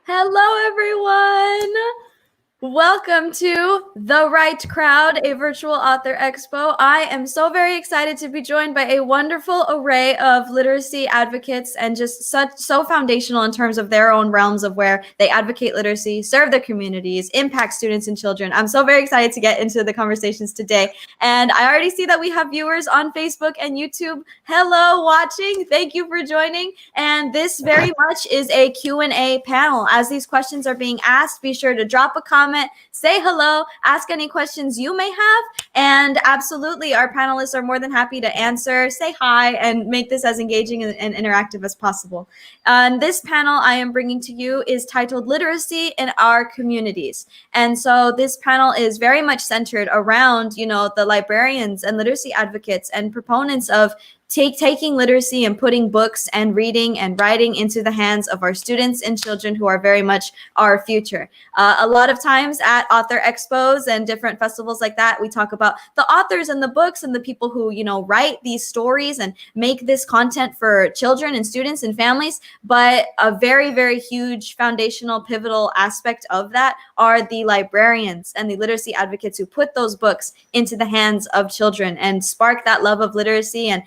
Hello, everyone. Welcome to The Right Crowd, a virtual author expo. I am so very excited to be joined by a wonderful array of literacy advocates and just so foundational in terms of their own realms of where they advocate literacy, serve their communities, impact students and children. I'm so very excited to get into the conversations today. And I already see that we have viewers on Facebook and YouTube. Hello, watching. Thank you for joining. And this very much is a Q&A panel. As these questions are being asked, be sure to drop a comment, say hello, ask any questions you may have, and absolutely our panelists are more than happy to answer, say hi, and make this as engaging and interactive as possible. This panel I am bringing to you is titled Literacy in Our Communities. And so this panel is very much centered around, the librarians and literacy advocates and proponents of taking literacy and putting books and reading and writing into the hands of our students and children who are very much our future. A lot of times at author expos and different festivals like that, we talk about the authors and the books and the people who, write these stories and make this content for children and students and families. But a very, very huge foundational pivotal aspect of that are the librarians and the literacy advocates who put those books into the hands of children and spark that love of literacy and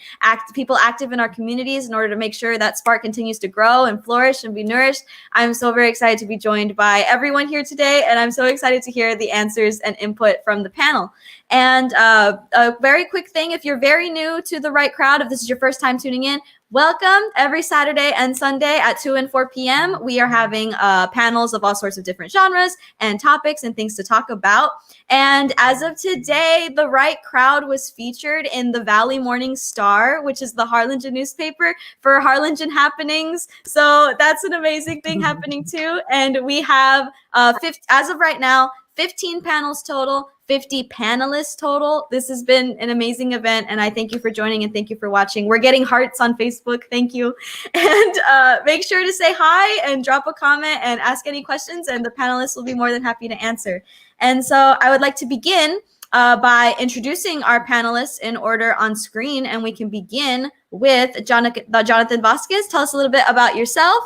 people active in our communities in order to make sure that spark continues to grow and flourish and be nourished. I'm so very excited to be joined by everyone here today, and I'm so excited to hear the answers and input from the panel. And a very quick thing, if you're very new to The Right Crowd, if this is your first time tuning in, welcome. Every Saturday and Sunday at 2 and 4 p.m. we are having panels of all sorts of different genres and topics and things to talk about. And as of today, The Right Crowd was featured in the Valley Morning Star, which is the Harlingen newspaper, for Harlingen happenings. So that's an amazing thing happening too. And we have, as of right now, 15 panels total, 50 panelists total. This has been an amazing event, and I thank you for joining and thank you for watching. We're getting hearts on Facebook. Thank you. And make sure to say hi and drop a comment and ask any questions, and the panelists will be more than happy to answer. And so I would like to begin by introducing our panelists in order on screen, and we can begin with Jonathon Vasquez. Tell us a little bit about yourself,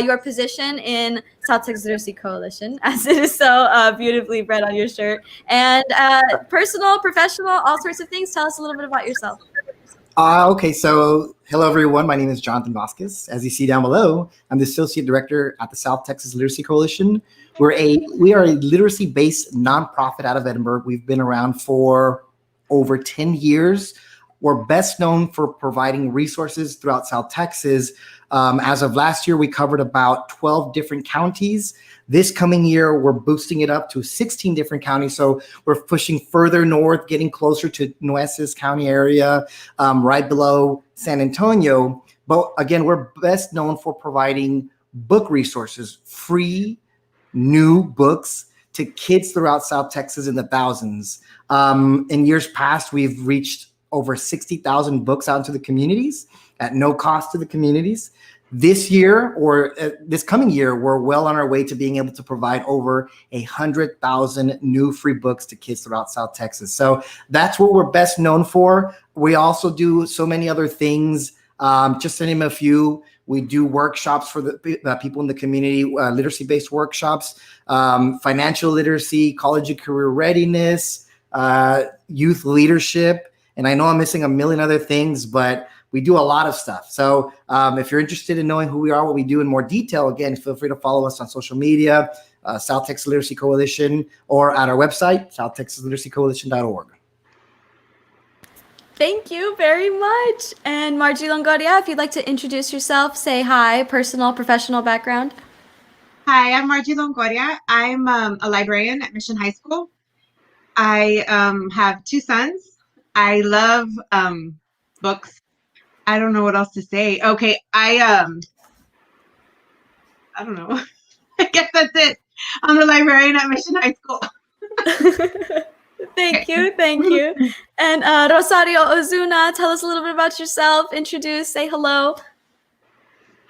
your position in South Texas Literacy Coalition, as it is so beautifully read on your shirt, and personal, professional, all sorts of things. Tell us a little bit about yourself. Okay, so hello everyone. My name is Jonathon Vasquez. As you see down below, I'm the Associate Director at the South Texas Literacy Coalition. We are a literacy-based nonprofit out of Edinburgh. We've been around for over 10 years. We're best known for providing resources throughout South Texas. As of last year, we covered about 12 different counties. This coming year, we're boosting it up to 16 different counties. So we're pushing further north, getting closer to Nueces County area, right below San Antonio. But again, we're best known for providing book resources, free, new books to kids throughout South Texas in the thousands. In years past, we've reached over 60,000 books out into the communities at no cost to the communities. This year, or this coming year, we're well on our way to being able to provide over 100,000 new free books to kids throughout South Texas. So that's what we're best known for. We also do so many other things. Just to name a few, we do workshops for the people in the community, literacy-based workshops, financial literacy, college and career readiness, youth leadership. And I know I'm missing a million other things, but we do a lot of stuff. So if you're interested in knowing who we are, what we do in more detail, again, feel free to follow us on social media, South Texas Literacy Coalition, or at our website, southtexasliteracycoalition.org. Thank you very much. And Margie Longoria, if you'd like to introduce yourself, say hi, personal, professional background. Hi, I'm Margie Longoria. I'm a librarian at Mission High School. I have 2 sons. I love books. I don't know what else to say. Okay, I don't know. I guess that's it. I'm the librarian at Mission High School. Thank you. And Rosario Ozuna, tell us a little bit about yourself. Introduce, say hello.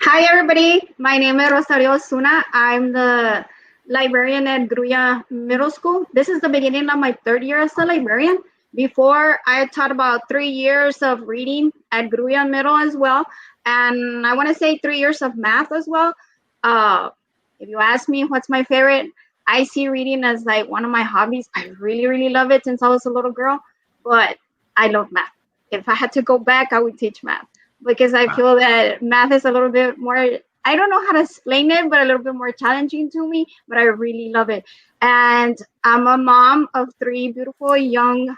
Hi, everybody. My name is Rosario Ozuna. I'm the librarian at Grulla Middle School. This is the beginning of my 3rd year as a librarian. Before, I taught about 3 years of reading at Grulla Middle as well. And I want to say 3 years of math as well. If you ask me what's my favorite, I see reading as like one of my hobbies. I really, really love it since I was a little girl, but I love math. If I had to go back, I would teach math because I feel that math is a little bit more, I don't know how to explain it, but a little bit more challenging to me, but I really love it. And I'm a mom of 3 beautiful young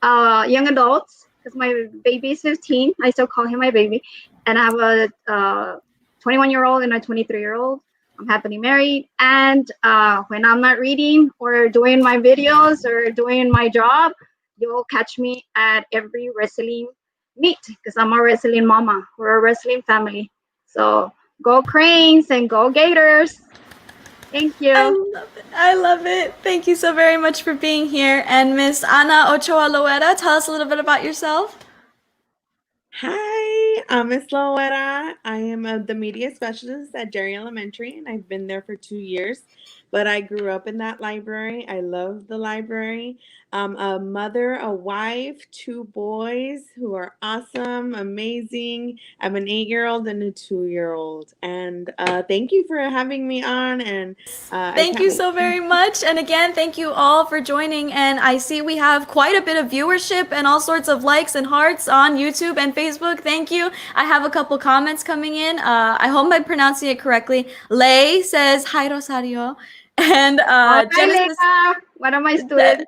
adults because my baby is 15. I still call him my baby. And I have a 21-year-old and a 23-year-old. I'm happily married. And when I'm not reading or doing my videos or doing my job, you'll catch me at every wrestling meet because I'm a wrestling mama. We're a wrestling family. So go Cranes and go Gators. Thank you. I love it. Thank you so very much for being here. And Miss Ana Ochoa Loera, tell us a little bit about yourself. Hi, I'm Miss Loera. I am the media specialist at Derry Elementary, and I've been there for 2 years. But I grew up in that library. I love the library. I'm a mother, a wife, 2 boys who are awesome, amazing. I'm an 8-year-old and a 2-year-old. And thank you for having me on. And thank you so very much. And again, thank you all for joining. And I see we have quite a bit of viewership and all sorts of likes and hearts on YouTube and Facebook. Thank you. I have a couple comments coming in. I hope I'm pronouncing it correctly. Lay says, hi, Rosario. And Genesis, one of my students.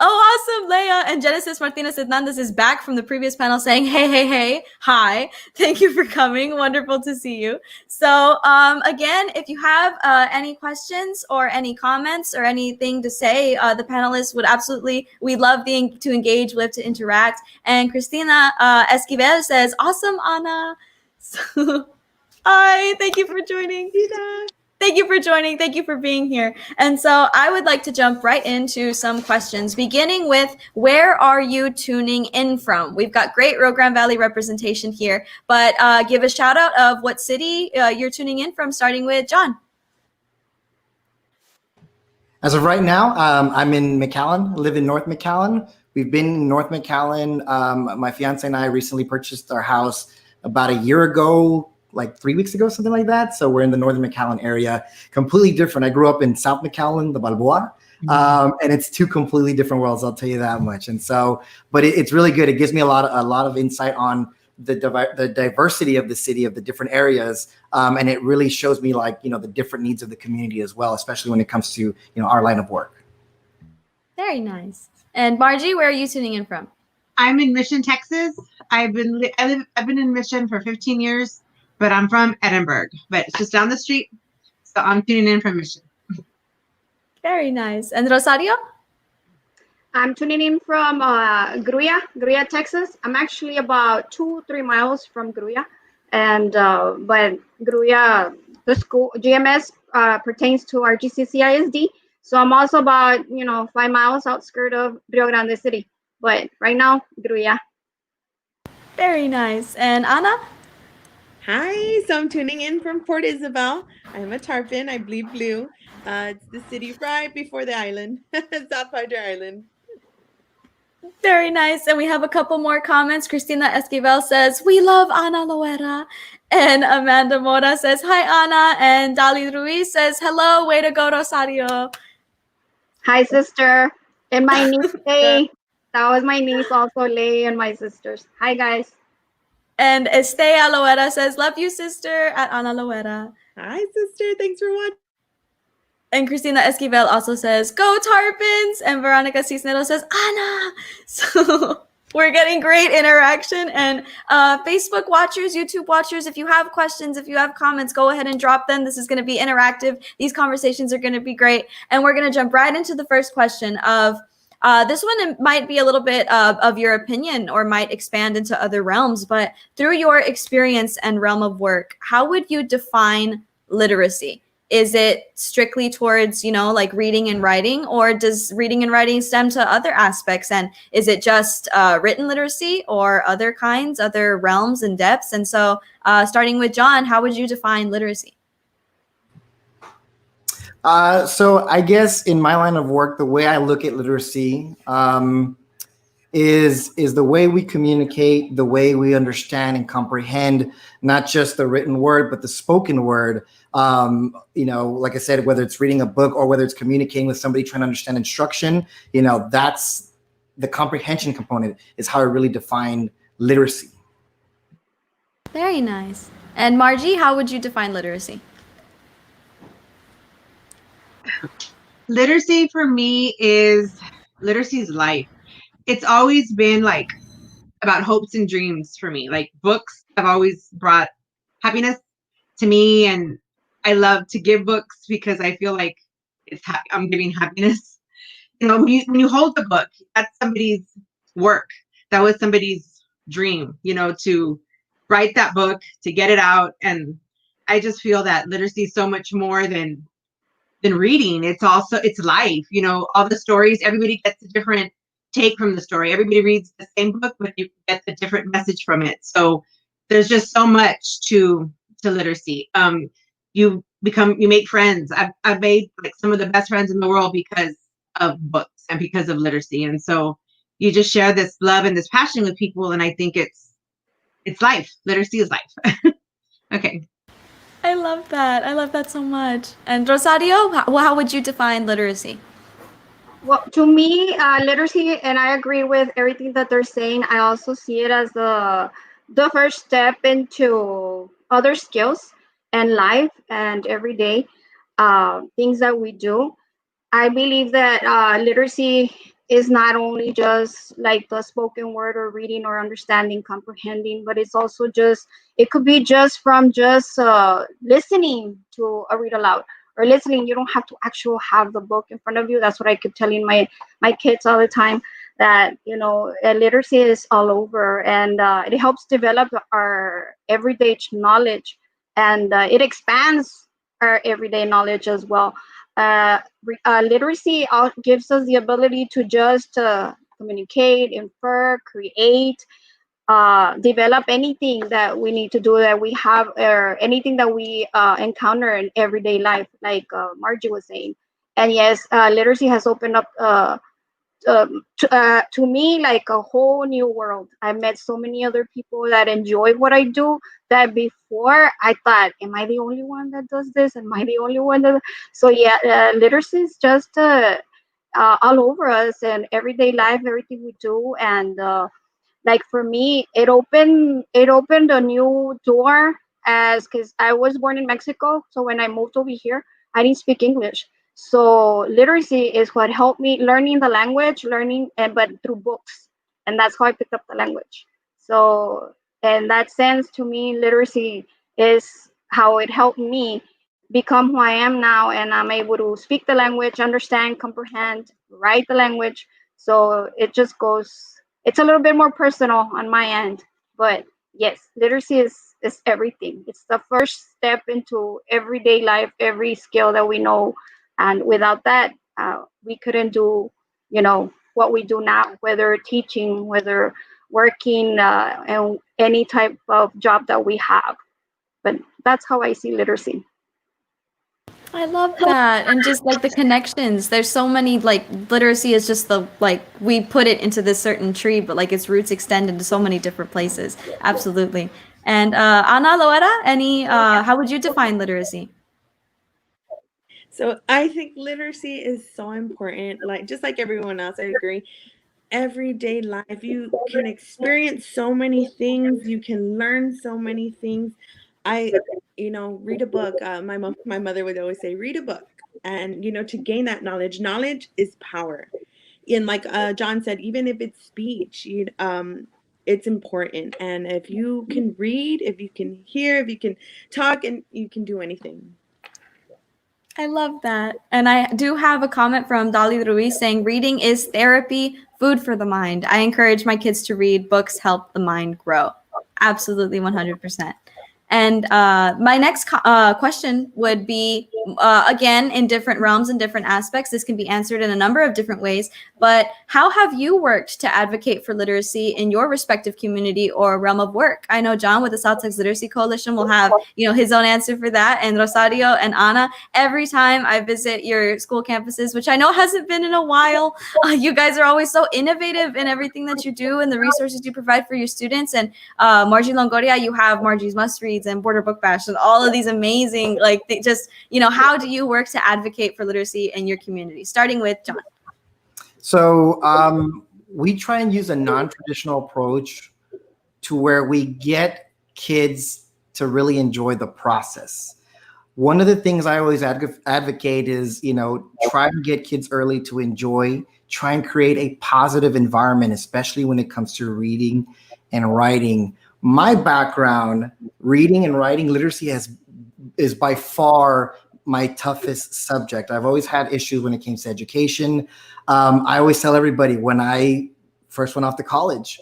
Oh, awesome, Leia. And Genesis Martinez Hernandez is back from the previous panel saying, hey, hi. Thank you for coming. Wonderful to see you. So again, if you have any questions or any comments or anything to say, the panelists would absolutely, we love to engage, we love to interact. And Cristina Esquivel says, awesome, Ana. So, hi, thank you for joining. Thank you for joining. Thank you for being here. And so I would like to jump right into some questions, beginning with where are you tuning in from? We've got great Rio Grande Valley representation here, but give a shout out of what city you're tuning in from, starting with Jon. As of right now, I'm in McAllen, live in North McAllen. We've been in North McAllen. My fiance and I recently purchased our house about a year ago, like 3 weeks ago, something like that. So we're in the Northern McAllen area, completely different. I grew up in South McAllen, the Balboa, and it's 2 completely different worlds. I'll tell you that much. And so, but it's really good. It gives me a lot of insight on the diversity of the city, of the different areas. And it really shows me the different needs of the community as well, especially when it comes to, our line of work. Very nice. And Margie, where are you tuning in from? I'm in Mission, Texas. I've been in Mission for 15 years. But I'm from Edinburgh, but it's just down the street. So I'm tuning in from Mission. Very nice. And Rosario? I'm tuning in from Grulla, Texas. I'm actually about 2-3 miles from Grulla. And but Grulla, the school, GMS pertains to our GCC-ISD. So I'm also about, 5 miles outskirt of Rio Grande City. But right now, Grulla. Very nice. And Ana? Hi, so I'm tuning in from Port Isabel. I'm a Tarpon, I bleed blue. It's the city right before the island, South Padre Island. Very nice. And we have a couple more comments. Cristina Esquivel says, we love Ana Loera. And Amanda Mora says, hi, Ana. And Dali Ruiz says, hello, way to go, Rosario. Hi, sister. And my niece, Lay. That was my niece also, Lay, and my sisters. Hi, guys. And Estea Loera says, love you, sister, at Ana Loera. Hi, sister. Thanks for watching. And Cristina Esquivel also says, go Tarpons! And Veronica Cisneros says, Ana! So we're getting great interaction. And Facebook watchers, YouTube watchers, if you have questions, if you have comments, go ahead and drop them. This is going to be interactive. These conversations are going to be great. And we're going to jump right into the first question of, this one might be a little bit of your opinion or might expand into other realms, but through your experience and realm of work, how would you define literacy? Is it strictly towards, like reading and writing, or does reading and writing stem to other aspects? And is it just written literacy or other kinds, other realms and depths? And so starting with Jon, how would you define literacy? So I guess in my line of work, the way I look at literacy is the way we communicate, the way we understand and comprehend, not just the written word, but the spoken word. Like I said, whether it's reading a book or whether it's communicating with somebody trying to understand instruction, that's the comprehension component is how I really define literacy. Very nice. And Margie, how would you define literacy? Literacy for me is life. It's always been like about hopes and dreams for me. Like books have always brought happiness to me, and I love to give books because I feel like I'm giving happiness. When you hold the book, that's somebody's work. That was somebody's dream, to write that book, to get it out. And I just feel that literacy is so much more than reading. It's life. All the stories, everybody gets a different take from the story. Everybody reads the same book, but you get a different message from it. So there's just so much to literacy. You make friends. I've made like some of the best friends in the world because of books and because of literacy. And so you just share this love and this passion with people. And I think it's life. Literacy is life. Okay. I love that. I love that so much. And Rosario, how would you define literacy? Well, to me, literacy, and I agree with everything that they're saying. I also see it as the first step into other skills and life and everyday things that we do. I believe that literacy is not only just like the spoken word or reading or understanding, comprehending, but it's also it could be just from listening to a read aloud or listening. You don't have to actually have the book in front of you. That's what I keep telling my kids all the time, that, literacy is all over, and it helps develop our everyday knowledge, and it expands our everyday knowledge as well. Literacy gives us the ability to just communicate, infer, create, develop anything that we need to do, that we have, or anything that we encounter in everyday life, like Margie was saying. And yes, literacy has opened up to me like a whole new world. I met so many other people that enjoy what I do, that before I thought, am I the only one that does this? Am I the only one that? So yeah, literacy is just all over us and everyday life, everything we do. And like for me, it opened a new door, because I was born in Mexico. So when I moved over here, I didn't speak English. So literacy is what helped me learning the language, but through books. And that's how I picked up the language. So in that sense, to me, literacy is how it helped me become who I am now. And I'm able to speak the language, understand, comprehend, write the language. So it just it's a little bit more personal on my end. But yes, literacy is everything. It's the first step into everyday life, every skill that we know. And without that, we couldn't do, what we do now, whether teaching, whether working, and any type of job that we have. But that's how I see literacy. I love that. And just like the connections, there's so many, like literacy is just we put it into this certain tree, but like its roots extend into so many different places. Absolutely. And Ana, Loera, how would you define literacy? So I think literacy is so important. Just like everyone else, I agree. everyday life. You can experience so many things. You can learn so many things. Read a book. My mother would always say, read a book. And, to gain that knowledge is power. And like Jon said, even if it's speech, it's important. And if you can read, if you can hear, if you can talk, and you can do anything. I love that. And I do have a comment from Dali Ruiz saying, reading is therapy, food for the mind. I encourage my kids to read. Books help the mind grow. Absolutely, 100%. And my next question would be, again, in different realms and different aspects. This can be answered in a number of different ways. But how have you worked to advocate for literacy in your respective community or realm of work? I know Jon with the South Texas Literacy Coalition will have, his own answer for that. And Rosario and Ana, every time I visit your school campuses, which I know hasn't been in a while, you guys are always so innovative in everything that you do and the resources you provide for your students. And Margie Longoria, you have Margie's Must Reads and Border Book Bash and all of these amazing, how do you work to advocate for literacy in your community? Starting with Jon. So we try and use a non-traditional approach to where we get kids to really enjoy the process. One of the things I always advocate is, try to get kids early to enjoy, try and create a positive environment, especially when it comes to reading and writing. My background, reading and writing literacy is by far my toughest subject. I've always had issues when it came to education. I always tell everybody, when I first went off to college,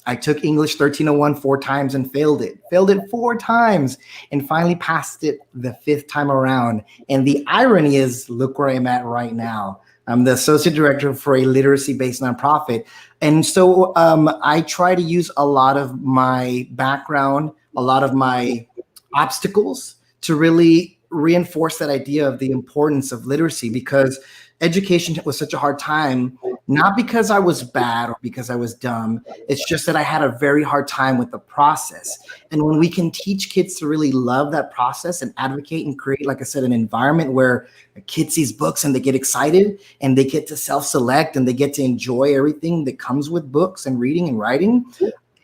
I took English 1301 4 times and failed it 4 times and finally passed it the 5th time around. And the irony is, look where I'm at right now. I'm the associate director for a literacy-based nonprofit. And so I try to use a lot of my background, a lot of my obstacles to really reinforce that idea of the importance of literacy, because education was such a hard time, not because I was bad or because I was dumb. It's just that I had a very hard time with the process. And when we can teach kids to really love that process and advocate and create, like I said, an environment where a kid sees books and they get excited and they get to self-select and they get to enjoy everything that comes with books and reading and writing,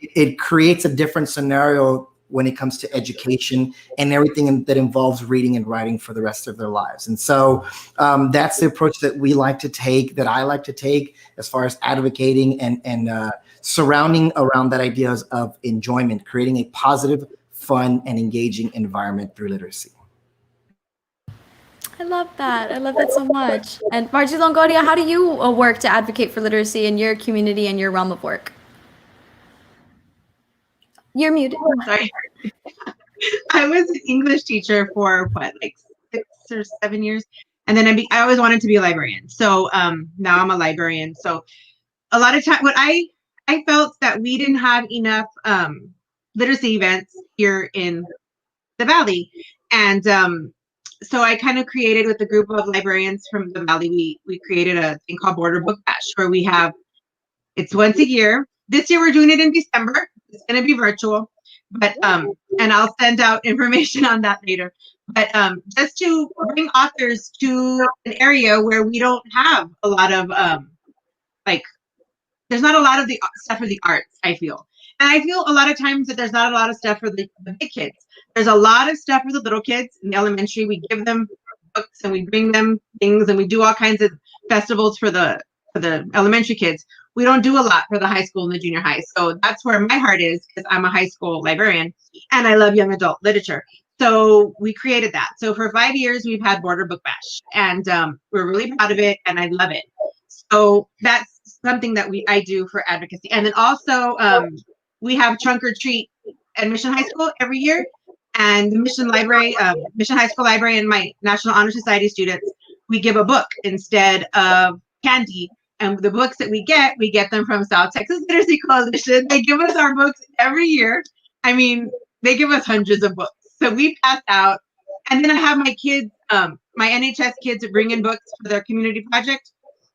it creates a different scenario when it comes to education and everything that involves reading and writing for the rest of their lives. And so that's the approach that we like to take, that I like to take, as far as advocating and surrounding around that idea of enjoyment, creating a positive, fun, and engaging environment through literacy. I love that. I love that so much. And Margie Longoria, how do you work to advocate for literacy in your community and your realm of work? You're muted. Sorry. I was an English teacher for 6 or 7 years, and then I always wanted to be a librarian. So now I'm a librarian. So a lot of time, what I felt that we didn't have enough literacy events here in the Valley, and so I kind of created, with a group of librarians from the Valley, we created a thing called Border Book Bash, where it's once a year. This year we're doing it in December. It's going to be virtual, but and I'll send out information on that later. But just to bring authors to an area where we don't have a lot of there's not a lot of the stuff for the arts, I feel. And I feel a lot of times that there's not a lot of stuff for the big kids. There's a lot of stuff for the little kids in the elementary. We give them books and we bring them things and we do all kinds of festivals for the elementary kids. We don't do a lot for the high school and the junior high. So that's where my heart is, because I'm a high school librarian and I love young adult literature. So we created that. So for 5 years, we've had Border Book Bash, and we're really proud of it, and I love it. So that's something that I do for advocacy. And then also we have Trunk or Treat at Mission High School every year, and the Mission Library, Mission High School Library, and my National Honor Society students, we give a book instead of candy. And the books that we get them from South Texas Literacy Coalition. They give us our books every year. I mean, they give us hundreds of books. So we pass out. And then I have my kids, my NHS kids bring in books for their community project.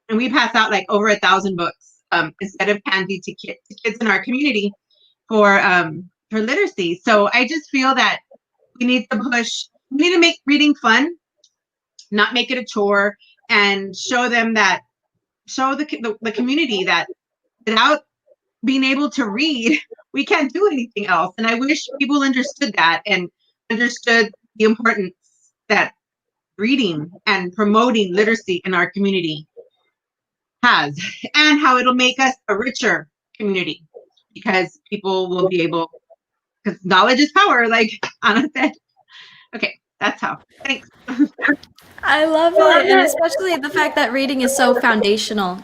And we pass out like over 1,000 books instead of candy to kids in our community for literacy. So I just feel that we need to make reading fun, not make it a chore, and show the community that without being able to read, we can't do anything else. And I wish people understood that and understood the importance that reading and promoting literacy in our community has, and how it'll make us a richer community, because people will be able, because knowledge is power, like Anna said. Okay, that's how. Thanks. I love it, and especially the fact that reading is so foundational.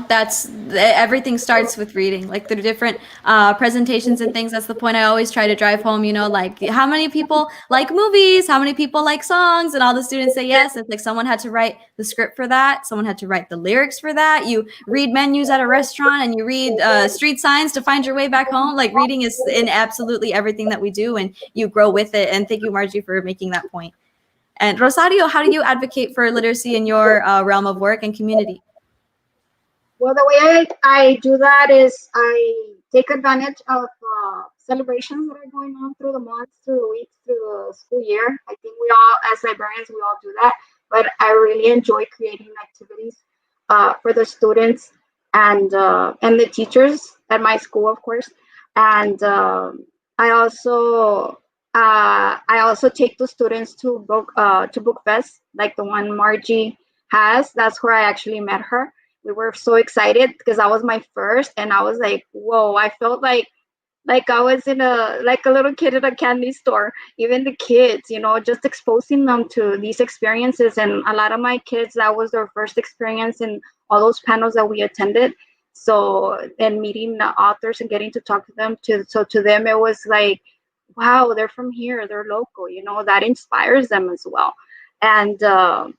That's everything starts with reading. Like the different presentations and things. That's the point I always try to drive home. Like how many people like movies, how many people like songs, and all the students say yes. It's like someone had to write the script for that. Someone had to write the lyrics for that. You read menus at a restaurant, and you read street signs to find your way back home. Like reading is in absolutely everything that we do, and you grow with it. And thank you, Margie, for making that point. And Rosario, how do you advocate for literacy in your realm of work and community? Well, the way I do that is I take advantage of celebrations that are going on through the months, through the weeks, through the school year. I think we all, as librarians, we all do that. But I really enjoy creating activities for the students and the teachers at my school, of course. And I also take the students to book fest, like the one Margie has. That's where I actually met her. We were so excited because that was my first, and I was like, whoa, I felt like I was in a little kid at a candy store. Even the kids, just exposing them to these experiences. And a lot of my kids, that was their first experience in all those panels that we attended. So, and meeting the authors and getting to talk to them, to them it was like, wow, they're from here, they're local, that inspires them as well. And I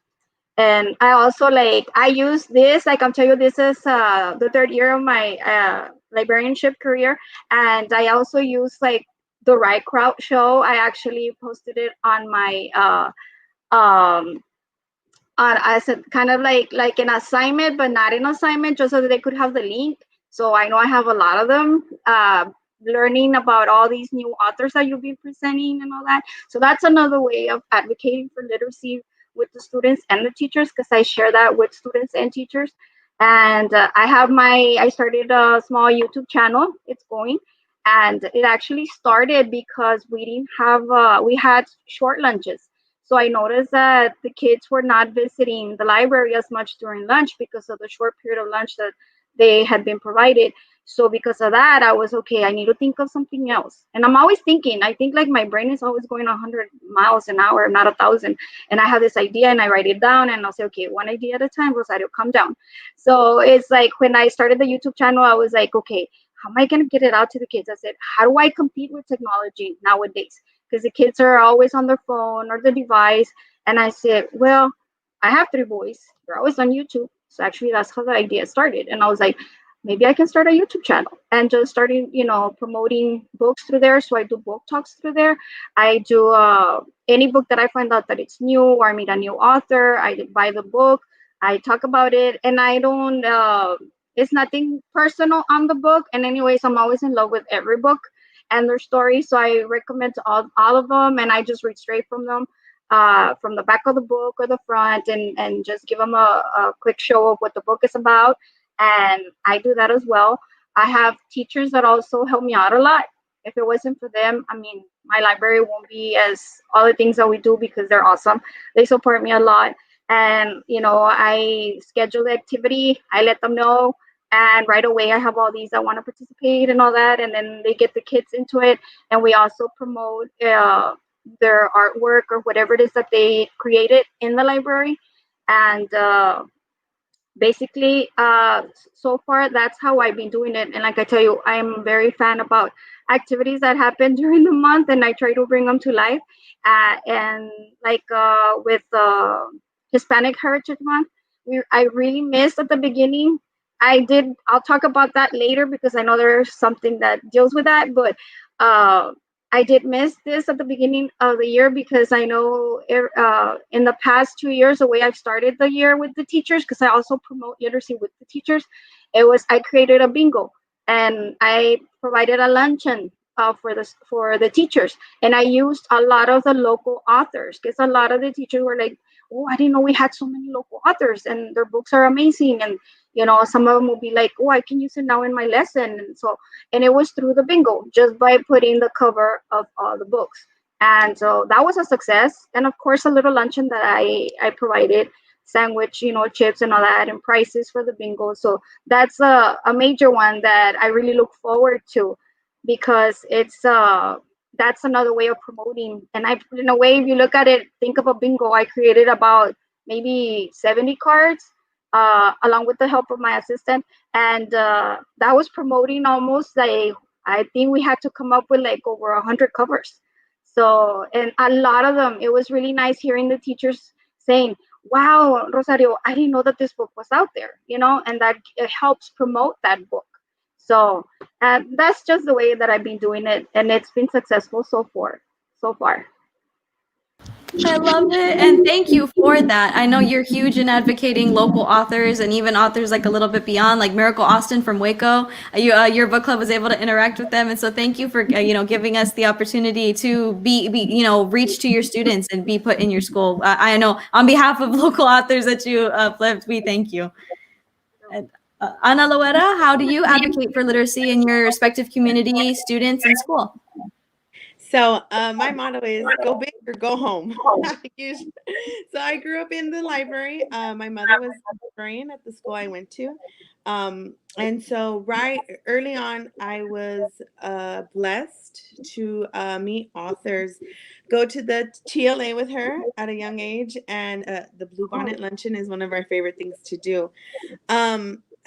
also I use this, I'm telling you, this is the third year of my librarianship career. And I also use the Right Crowd show. I actually posted it on my, as a kind of like an assignment, but not an assignment, just so that they could have the link. So I know I have a lot of them learning about all these new authors that you'll be presenting and all that. So that's another way of advocating for literacy with the students and the teachers, because I share that with students and teachers. And I started a small YouTube channel. It's going, and it actually started because we had short lunches. So I noticed that the kids were not visiting the library as much during lunch because of the short period of lunch that they had been provided. So because of that, I was okay, I need to think of something else. And I'm always thinking, I think my brain is always going 100 miles an hour, not 1,000. And I have this idea and I write it down and I'll say, okay, one idea at a time, Rosario, calm down. So it's like when I started the YouTube channel, I was like, okay, how am I going to get it out to the kids? I said, how do I compete with technology nowadays? Because the kids are always on their phone or the device. And I said, well, I have 3 boys. They're always on YouTube. So actually, that's how the idea started. And I was like, maybe I can start a YouTube channel and just starting, promoting books through there. So I do book talks through there. I do any book that I find out that it's new or I meet a new author. I buy the book. I talk about it. And I don't, it's nothing personal on the book. And anyways, I'm always in love with every book and their story. So I recommend to all of them. And I just read straight from them. From the back of the book or the front, and just give them a quick show of what the book is about. And I do that as well. I have teachers that also help me out a lot. If it wasn't for them, I mean, my library won't be as all the things that we do, because they're awesome. They support me a lot. And, I schedule the activity, I let them know, and right away I have all these that want to participate and all that. And then they get the kids into it. And we also promote their artwork or whatever it is that they created in the library. And basically, so far, that's how I've been doing it. And like I tell you, I'm very fan about activities that happen during the month, and I try to bring them to life. And with Hispanic Heritage Month, I really missed at the beginning. I'll talk about that later because I know there's something that deals with that, but I did miss this at the beginning of the year because I know in the past 2 years, the way I've started the year with the teachers, because I also promote literacy with the teachers, I created a bingo and I provided a luncheon for the teachers, and I used a lot of the local authors because a lot of the teachers were like, oh, I didn't know we had so many local authors and their books are amazing. And Some of them will be like, oh, I can use it now in my lesson. And it was through the bingo, just by putting the cover of all the books. And so that was a success. And of course, a little luncheon that I provided, sandwich, chips and all that, and prices for the bingo. So that's a major one that I really look forward to, because that's another way of promoting. And in a way, if you look at it, think of a bingo, I created about maybe 70 cards, along with the help of my assistant. And that was promoting almost like, I think we had to come up with like over 100 covers. So, and a lot of them, it was really nice hearing the teachers saying, wow, Rosario, I didn't know that this book was out there, and that it helps promote that book. So that's just the way that I've been doing it, and it's been successful so far. I love it. And thank you for that. I know you're huge in advocating local authors and even authors like a little bit beyond, like Miracle Austin from Waco. Your book club was able to interact with them. And so thank you for, giving us the opportunity to be, reach to your students and be put in your school. I know on behalf of local authors that you uplift, we thank you. And, Ana Loera, how do you advocate for literacy in your respective community, students, and school? So my motto is go big or go home. So I grew up in the library. My mother was a librarian at the school I went to. And so right early on, I was blessed to meet authors, go to the TLA with her at a young age. And the Blue Bonnet Luncheon is one of our favorite things to do.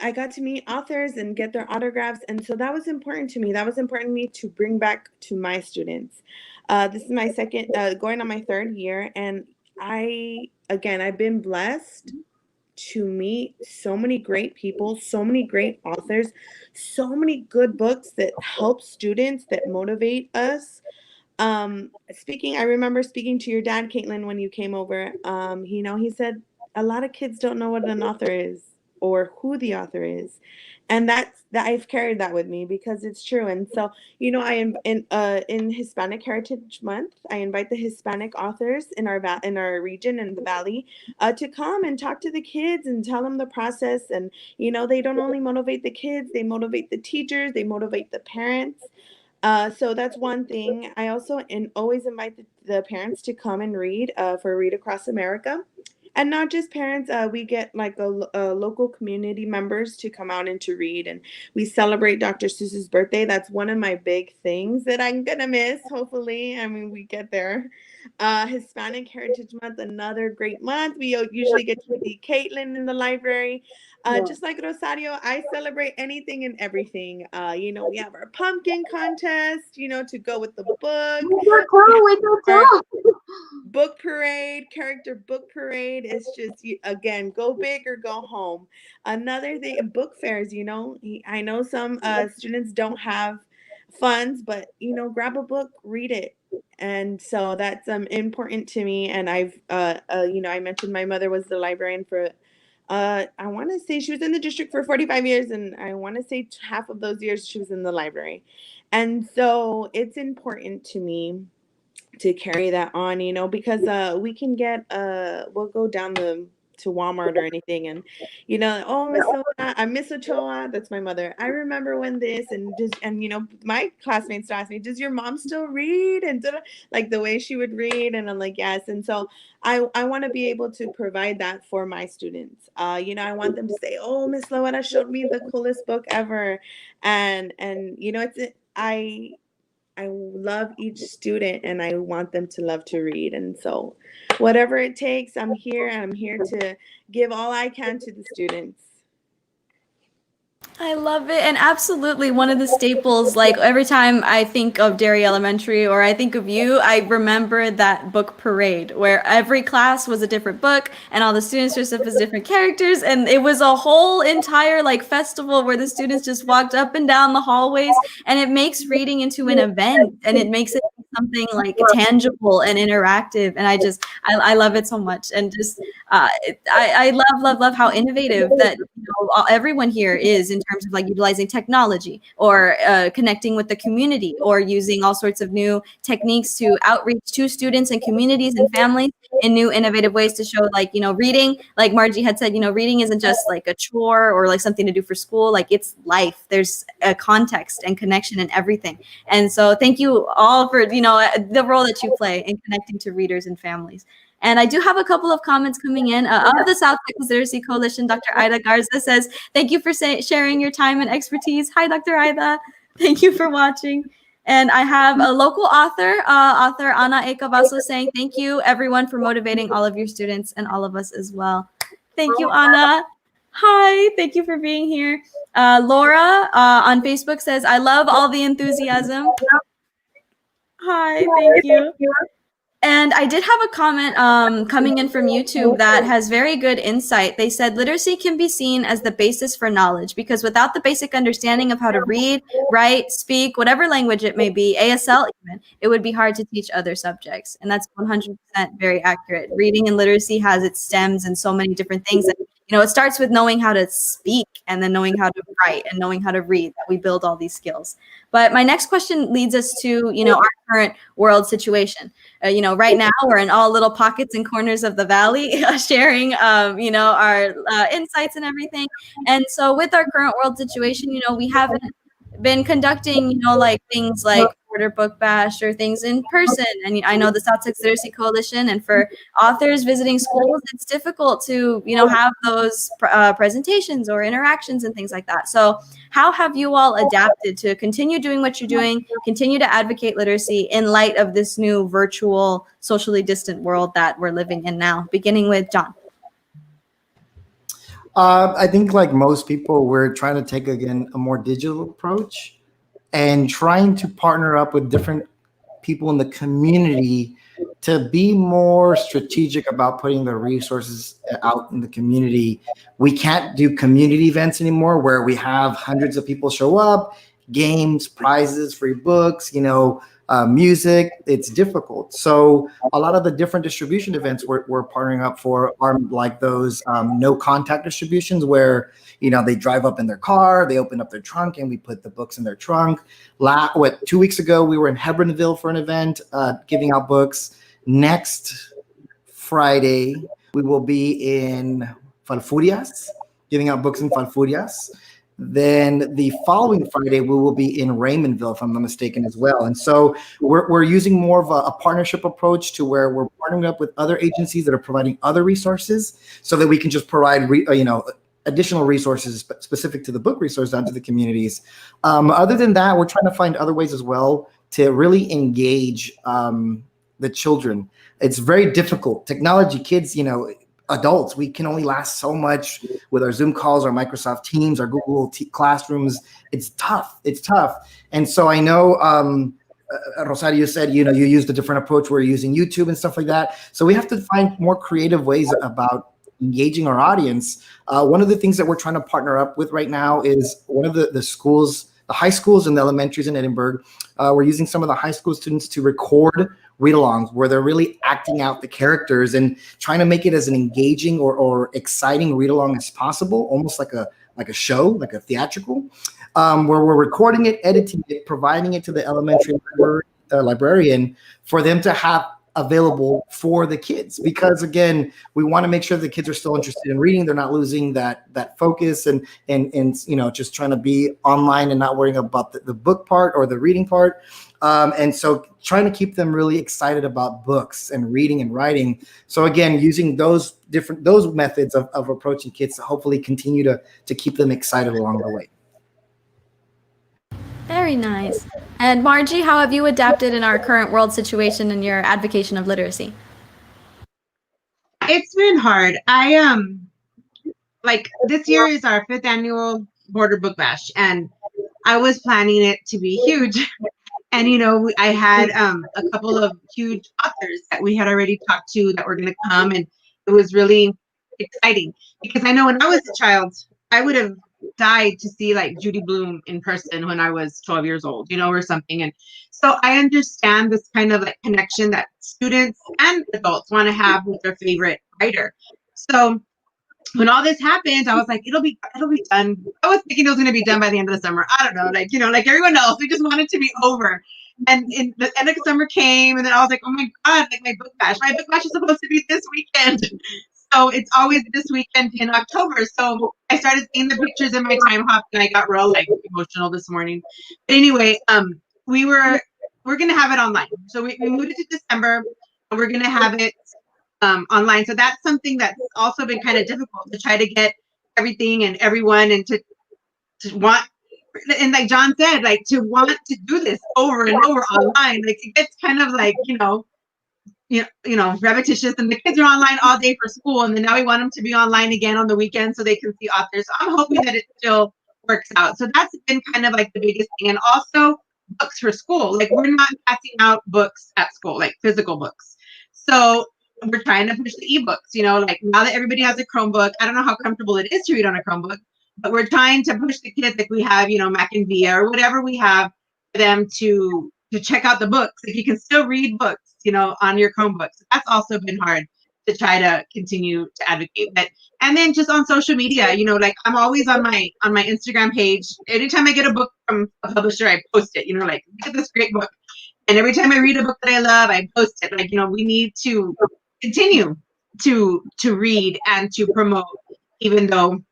I got to meet authors and get their autographs. And so that was important to me. That was important to me to bring back to my students. This is my second, going on my third year. And I've been blessed to meet so many great people, so many great authors, so many good books that help students, that motivate us. I remember speaking to your dad, Katelynn, when you came over. He said, a lot of kids don't know what an author is or who the author is. And that I've carried that with me because it's true. And so, in Hispanic Heritage Month, I invite the Hispanic authors in our region in the Valley to come and talk to the kids and tell them the process. And, they don't only motivate the kids, they motivate the teachers, they motivate the parents. So that's one thing. I also always invite the parents to come and read for Read Across America. And not just parents, we get like a local community members to come out and to read. And we celebrate Dr. Seuss's birthday. That's one of my big things that I'm going to miss, hopefully. I mean, we get there. Hispanic Heritage Month, another great month. We usually get to see Katelynn in the library. Just like Rosario, I celebrate anything and everything. We have our pumpkin contest, to go with the book. Book parade, character book parade. It's just, again, go big or go home. Another thing, book fairs, I know some students don't have funds, but, grab a book, read it. And so that's important to me. And I've, I mentioned my mother was the librarian for, I want to say she was in the district for 45 years. And I want to say half of those years she was in the library. And so it's important to me to carry that on, because we can get we'll go down to Walmart or anything, and oh, Miss Ochoa, that's my mother. I remember when this and my classmates asked me, does your mom still read? And like the way she would read, and I'm like, yes. And so I want to be able to provide that for my students. I want them to say, oh, Miss Loera showed me the coolest book ever, and I love each student and I want them to love to read. And so whatever it takes, I'm here, and I'm here to give all I can to the students. I love it. And absolutely one of the staples, like every time I think of Derry Elementary or I think of you, I remember that book parade where every class was a different book and all the students dressed up as different characters. And it was a whole entire like festival where the students just walked up and down the hallways, and it makes reading into an event and it makes it something like tangible and interactive. And I love it so much. And just I love how innovative that everyone here is in terms of like utilizing technology or connecting with the community or using all sorts of new techniques to outreach to students and communities and families in new innovative ways to show like, reading, like Margie had said, reading isn't just like a chore or like something to do for school. Like it's life. There's a context and connection and everything. And so thank you all for, the role that you play in connecting to readers and families. And I do have a couple of comments coming in of the South Texas Literacy Coalition. Dr. Ida Garza says, thank you for sharing your time and expertise. Hi, Dr. Ida. Thank you for watching. And I have a local author, author Ana A. Cavasso, saying, thank you, everyone, for motivating all of your students and all of us as well. Thank you, Ana. Hi, thank you for being here. Laura on Facebook says, I love all the enthusiasm. Hi, thank you. And I did have a comment coming in from YouTube that has very good insight. They said literacy can be seen as the basis for knowledge because without the basic understanding of how to read, write, speak, whatever language it may be, ASL even, it would be hard to teach other subjects. And that's 100% very accurate. Reading and literacy has its stems and so many different things. And, it starts with knowing how to speak and then knowing how to write and knowing how to read. That we build all these skills. But my next question leads us to, our current world situation. Right now we're in all little pockets and corners of the valley sharing, our insights and everything. And so with our current world situation, we haven't been conducting, like things like Border Book Bash or things in person. And I know the South Texas Literacy Coalition, and for authors visiting schools, it's difficult to, have those presentations or interactions and things like that. So how have you all adapted to continue doing what you're doing, continue to advocate literacy in light of this new virtual, socially distant world that we're living in now? Beginning with Jon. I think like most people, we're trying to take, again, a more digital approach and trying to partner up with different people in the community to be more strategic about putting the resources out in the community. We can't do community events anymore where we have hundreds of people show up, games, prizes, free books, music. It's difficult. So a lot of the different distribution events we're partnering up for are like those no contact distributions where, they drive up in their car, they open up their trunk, and we put the books in their trunk. 2 weeks ago, we were in Hebronville for an event giving out books. Next Friday, we will be in Falfurrias, giving out books in Falfurrias. Then the following Friday, we will be in Raymondville, if I'm not mistaken, as well. And so we're using more of a partnership approach to where we're partnering up with other agencies that are providing other resources so that we can just provide, additional resources specific to the book resource down to the communities. Other than that, we're trying to find other ways as well to really engage the children. It's very difficult. Technology, kids, adults, we can only last so much with our Zoom calls, our Microsoft Teams, our Google Classrooms. It's tough. And so I know Rosario said, you used a different approach. We're using YouTube and stuff like that. So we have to find more creative ways about engaging our audience. One of the things that we're trying to partner up with right now is one of the schools, the high schools and the elementaries in Edinburgh. We're using some of the high school students to record read-alongs where they're really acting out the characters and trying to make it as an engaging or exciting read-along as possible, almost like a show, like a theatrical, where we're recording it, editing it, providing it to the elementary librarian for them to have available for the kids, because again, we want to make sure the kids are still interested in reading. They're not losing that focus and just trying to be online and not worrying about the book part or the reading part. And so trying to keep them really excited about books and reading and writing. So again, using those methods of approaching kids to hopefully continue to keep them excited along the way. Very nice. And Margie, how have you adapted in our current world situation in your advocacy of literacy? It's been hard. I this year is our 5th annual Border Book Bash, and I was planning it to be huge. And I had a couple of huge authors that we had already talked to that were going to come, and it was really exciting because I know when I was a child, I would have died to see like Judy Blume in person when I was 12 years old, or something. And so I understand this kind of like connection that students and adults want to have with their favorite writer. So when all this happened, I was like, it'll be done. I was thinking it was going to be done by the end of the summer. I don't know, like, like everyone else, we just wanted to be over. And the end of summer came, and then I was like, oh my God, like my book bash is supposed to be this weekend. So it's always this weekend in October. So I started seeing the pictures in my time hop, and I got real like emotional this morning. But anyway, we're going to have it online. So we moved it to December, and we're going to have it online. So that's something that's also been kind of difficult, to try to get everything and everyone, and to want, and like Jon said, like to want to do this over and over online, like it gets kind of like, repetitious, and the kids are online all day for school, and then now we want them to be online again on the weekend so they can see authors. So I'm hoping that it still works out. So that's been kind of like the biggest thing. And also books for school. Like we're not passing out books at school, like physical books. So we're trying to push the ebooks, like now that everybody has a Chromebook. I don't know how comfortable it is to read on a Chromebook, but we're trying to push the kids, like we have, Mac and Via or whatever we have, for them to check out the books. Like you can still read books, on your Chromebooks. That's also been hard to try to continue to advocate. And then just on social media, like I'm always on my Instagram page. Anytime I get a book from a publisher, I post it, like, look at this great book. And every time I read a book that I love, I post it. Like, we need to continue to read and to promote, even though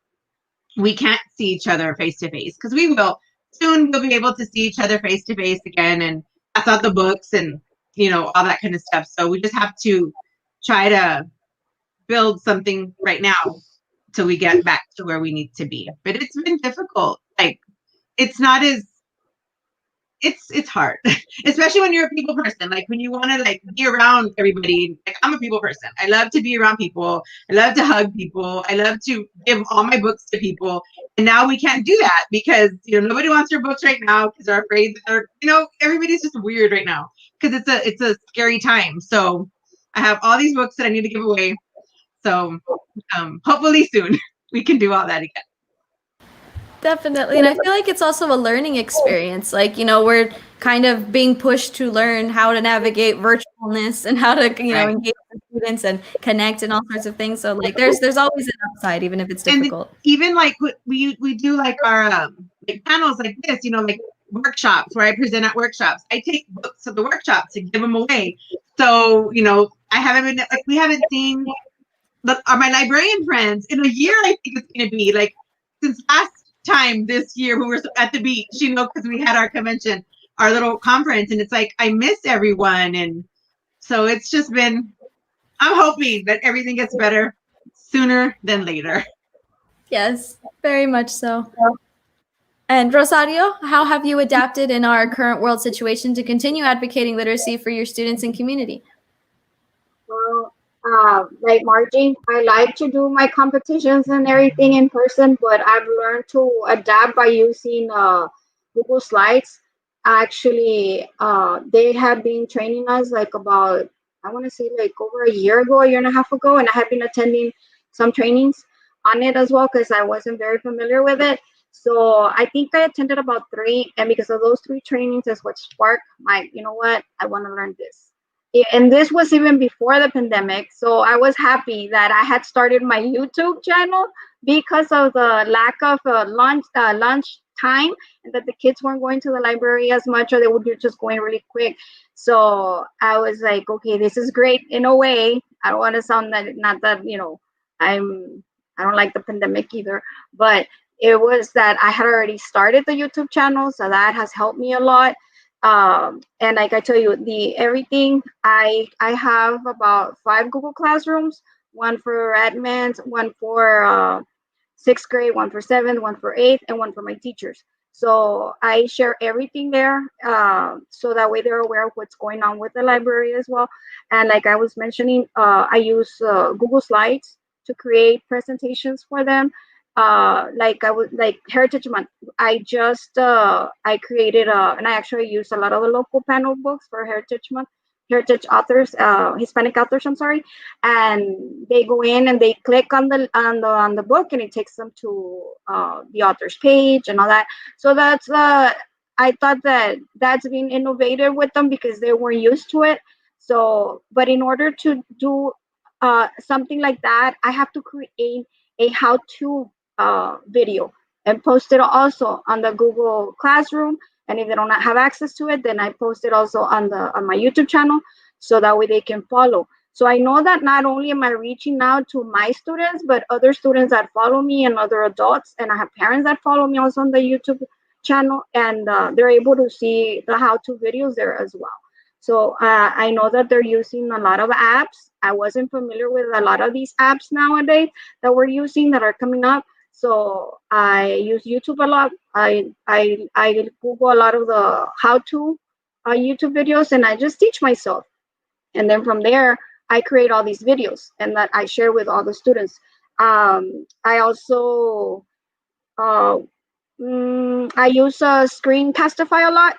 we can't see each other face to face, because we will soon. We'll be able to see each other face to face again and pass out the books and all that kind of stuff. So we just have to try to build something right now till we get back to where we need to be. But it's been difficult. Like it's not as it's hard, especially when you're a people person. Like when you want to like be around everybody. Like I'm a people person. I love to be around people. I love to hug people. I love to give all my books to people. And now we can't do that because nobody wants your books right now because they're afraid that they're everybody's just weird right now because it's a scary time. So I have all these books that I need to give away. So hopefully soon we can do all that again. Definitely. And I feel like it's also a learning experience. Like, we're kind of being pushed to learn how to navigate virtualness and how to, engage with students and connect and all sorts of things. So like there's always an upside, even if it's difficult. And even like we do like our like panels like this, like workshops where I present at workshops. I take books to the workshops and give them away. So, I haven't been like, we haven't seen my librarian friends in a year. I think it's going to be like since last time this year we were at the beach, because we had our convention, our little conference, and it's like I miss everyone. And so it's just been, I'm hoping that everything gets better sooner than later. Yes, very much so. And Rosario, how have you adapted in our current world situation to continue advocating literacy for your students and community? Well, like Margie, I like to do my competitions and everything in person, but I've learned to adapt by using Google Slides. Actually, they have been training us like about, I want to say like over a year and a half ago, and I have been attending some trainings on it as well because I wasn't very familiar with it. So I think I attended about 3, and because of those 3 trainings is what sparked my, I want to learn this. And this was even before the pandemic. So I was happy that I had started my YouTube channel because of the lack of lunch time, and that the kids weren't going to the library as much, or they would be just going really quick. So I was like, okay, this is great in a way. I don't want to sound that, not that, I don't like the pandemic either, but it was that I had already started the YouTube channel. So that has helped me a lot. And like I tell you, everything I have about 5 Google Classrooms, one for admins, one for 6th grade, one for 7th, one for 8th, and one for my teachers. So I share everything there, so that way they're aware of what's going on with the library as well. And like I was mentioning, I use Google Slides to create presentations for them. Like Heritage Month, I created and I actually use a lot of the local panel books for Heritage Month, Heritage authors, Hispanic authors, I'm sorry, and they go in and they click on the book, and it takes them to the author's page and all that. So that's I thought that's been innovative with them because they weren't used to it. So, but in order to do something like that, I have to create a how-to video and post it also on the Google Classroom. And if they don't have access to it, then I post it also on my YouTube channel, so that way they can follow. So I know that not only am I reaching out to my students, but other students that follow me and other adults, and I have parents that follow me also on the YouTube channel, and they're able to see the how-to videos there as well. So I know that they're using a lot of apps. I wasn't familiar with a lot of these apps nowadays that we're using that are coming up. So I use YouTube a lot. I Google a lot of the how-to YouTube videos, and I just teach myself. And then from there, I create all these videos and that I share with all the students. I also I use Screencastify a lot,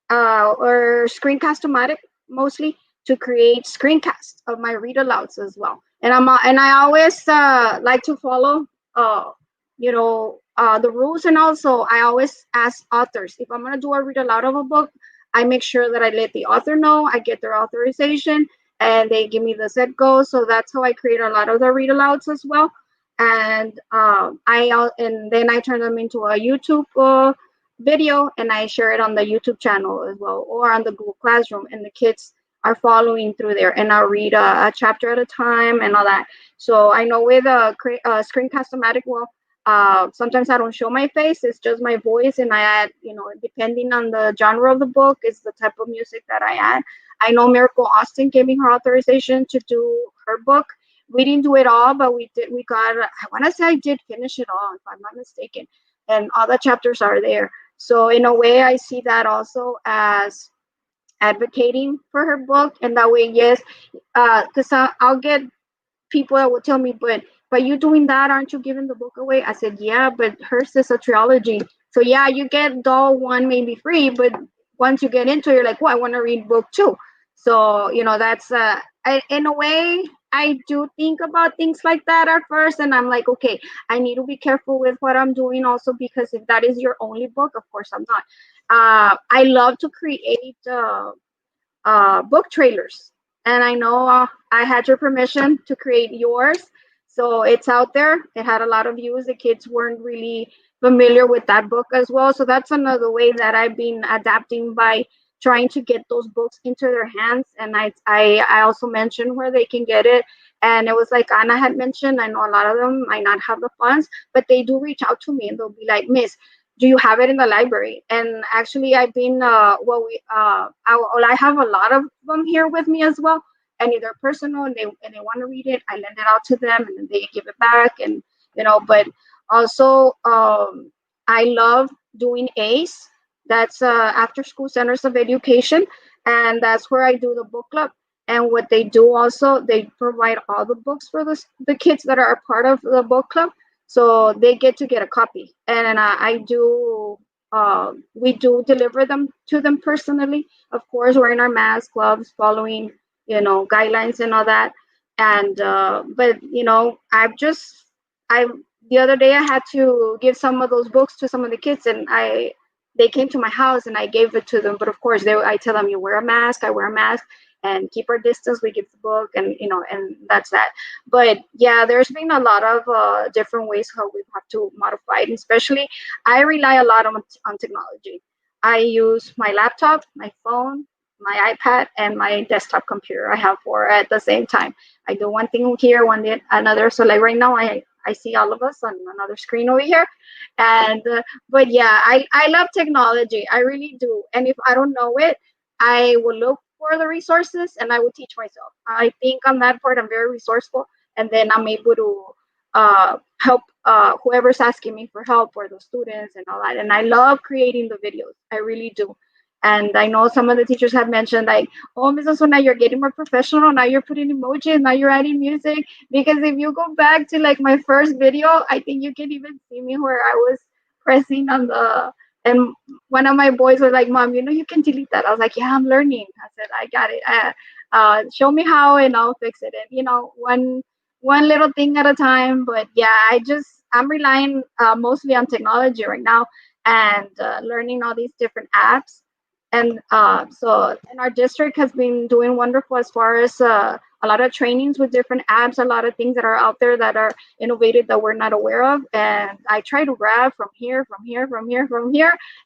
or Screencast-O-Matic mostly, to create screencasts of my read alouds as well. And I always like to follow the rules, and also I always ask authors if I'm gonna do a read aloud of a book. I make sure that I let the author know, I get their authorization, and they give me the set go. So that's how I create a lot of the read alouds as well. And and then I turn them into a YouTube video, and I share it on the YouTube channel as well, or on the Google Classroom, and the kids are following through there, and I'll read a chapter at a time and all that. So I know with Screencast-O-Matic, well, sometimes I don't show my face, it's just my voice, and I add, depending on the genre of the book, is the type of music that I add. I know Miracle Austin gave me her authorization to do her book. We didn't do it all, but we got, I want to say I did finish it all, if I'm not mistaken, and all the chapters are there. So in a way, I see that also as advocating for her book, and that way, yes, because I'll get people that will tell me, but you doing that, aren't you giving the book away? I said, yeah, but hers is a trilogy, so yeah, you get doll one maybe free, but once you get into it, you're like, well, I want to read book two. So that's in a way, I do think about things like that at first, and I'm like, okay, I need to be careful with what I'm doing also, because if that is your only book, of course I'm not. I love to create book trailers, and I know I had your permission to create yours, so it's out there. It had a lot of views. The kids weren't really familiar with that book as well, so that's another way that I've been adapting, by trying to get those books into their hands. And I also mentioned where they can get it, and it was like Anna had mentioned, I know a lot of them might not have the funds, but they do reach out to me, and they'll be like, Miss, do you have it in the library? And actually, I've been I have a lot of them here with me as well, and if they're personal and they want to read it, I lend it out to them, and then they give it back. And but also, I love doing ACE, that's after school centers of education, and that's where I do the book club. And what they do also, they provide all the books for the kids that are a part of the book club, so they get to get a copy. And I do we do deliver them to them personally, of course, wearing our masks, gloves, following guidelines and all that. And but I the other day I had to give some of those books to some of the kids, and they came to my house and I gave it to them. But of course, I tell them, you wear a mask, I wear a mask, and keep our distance. We give the book, and and that's that. But yeah, there's been a lot of different ways how we have to modify it. And especially, I rely a lot on technology. I use my laptop, my phone, my iPad, and my desktop computer. I have four at the same time. I do one thing here, one day another. So like right now, I see all of us on another screen over here. And but yeah, I love technology. I really do. And if I don't know it, I will look for the resources and I will teach myself. I think on that part, I'm very resourceful, and then I'm able to help whoever's asking me for help, or the students and all that. And I love creating the videos. I really do. And I know some of the teachers have mentioned, like, oh, Ms. Ozuna, you're getting more professional. Now you're putting emojis, now you're adding music. Because if you go back to like my first video, I think you can even see me where I was pressing on and one of my boys was like, Mom, you can delete that. I was like, yeah, I'm learning. I said, I got it. Show me how and I'll fix it. And, one little thing at a time. But yeah, I'm relying mostly on technology right now, and learning all these different apps. And so, and our district has been doing wonderful as far as a a lot of trainings with different apps, a lot of things that are out there that are innovative that we're not aware of. And I try to grab from here,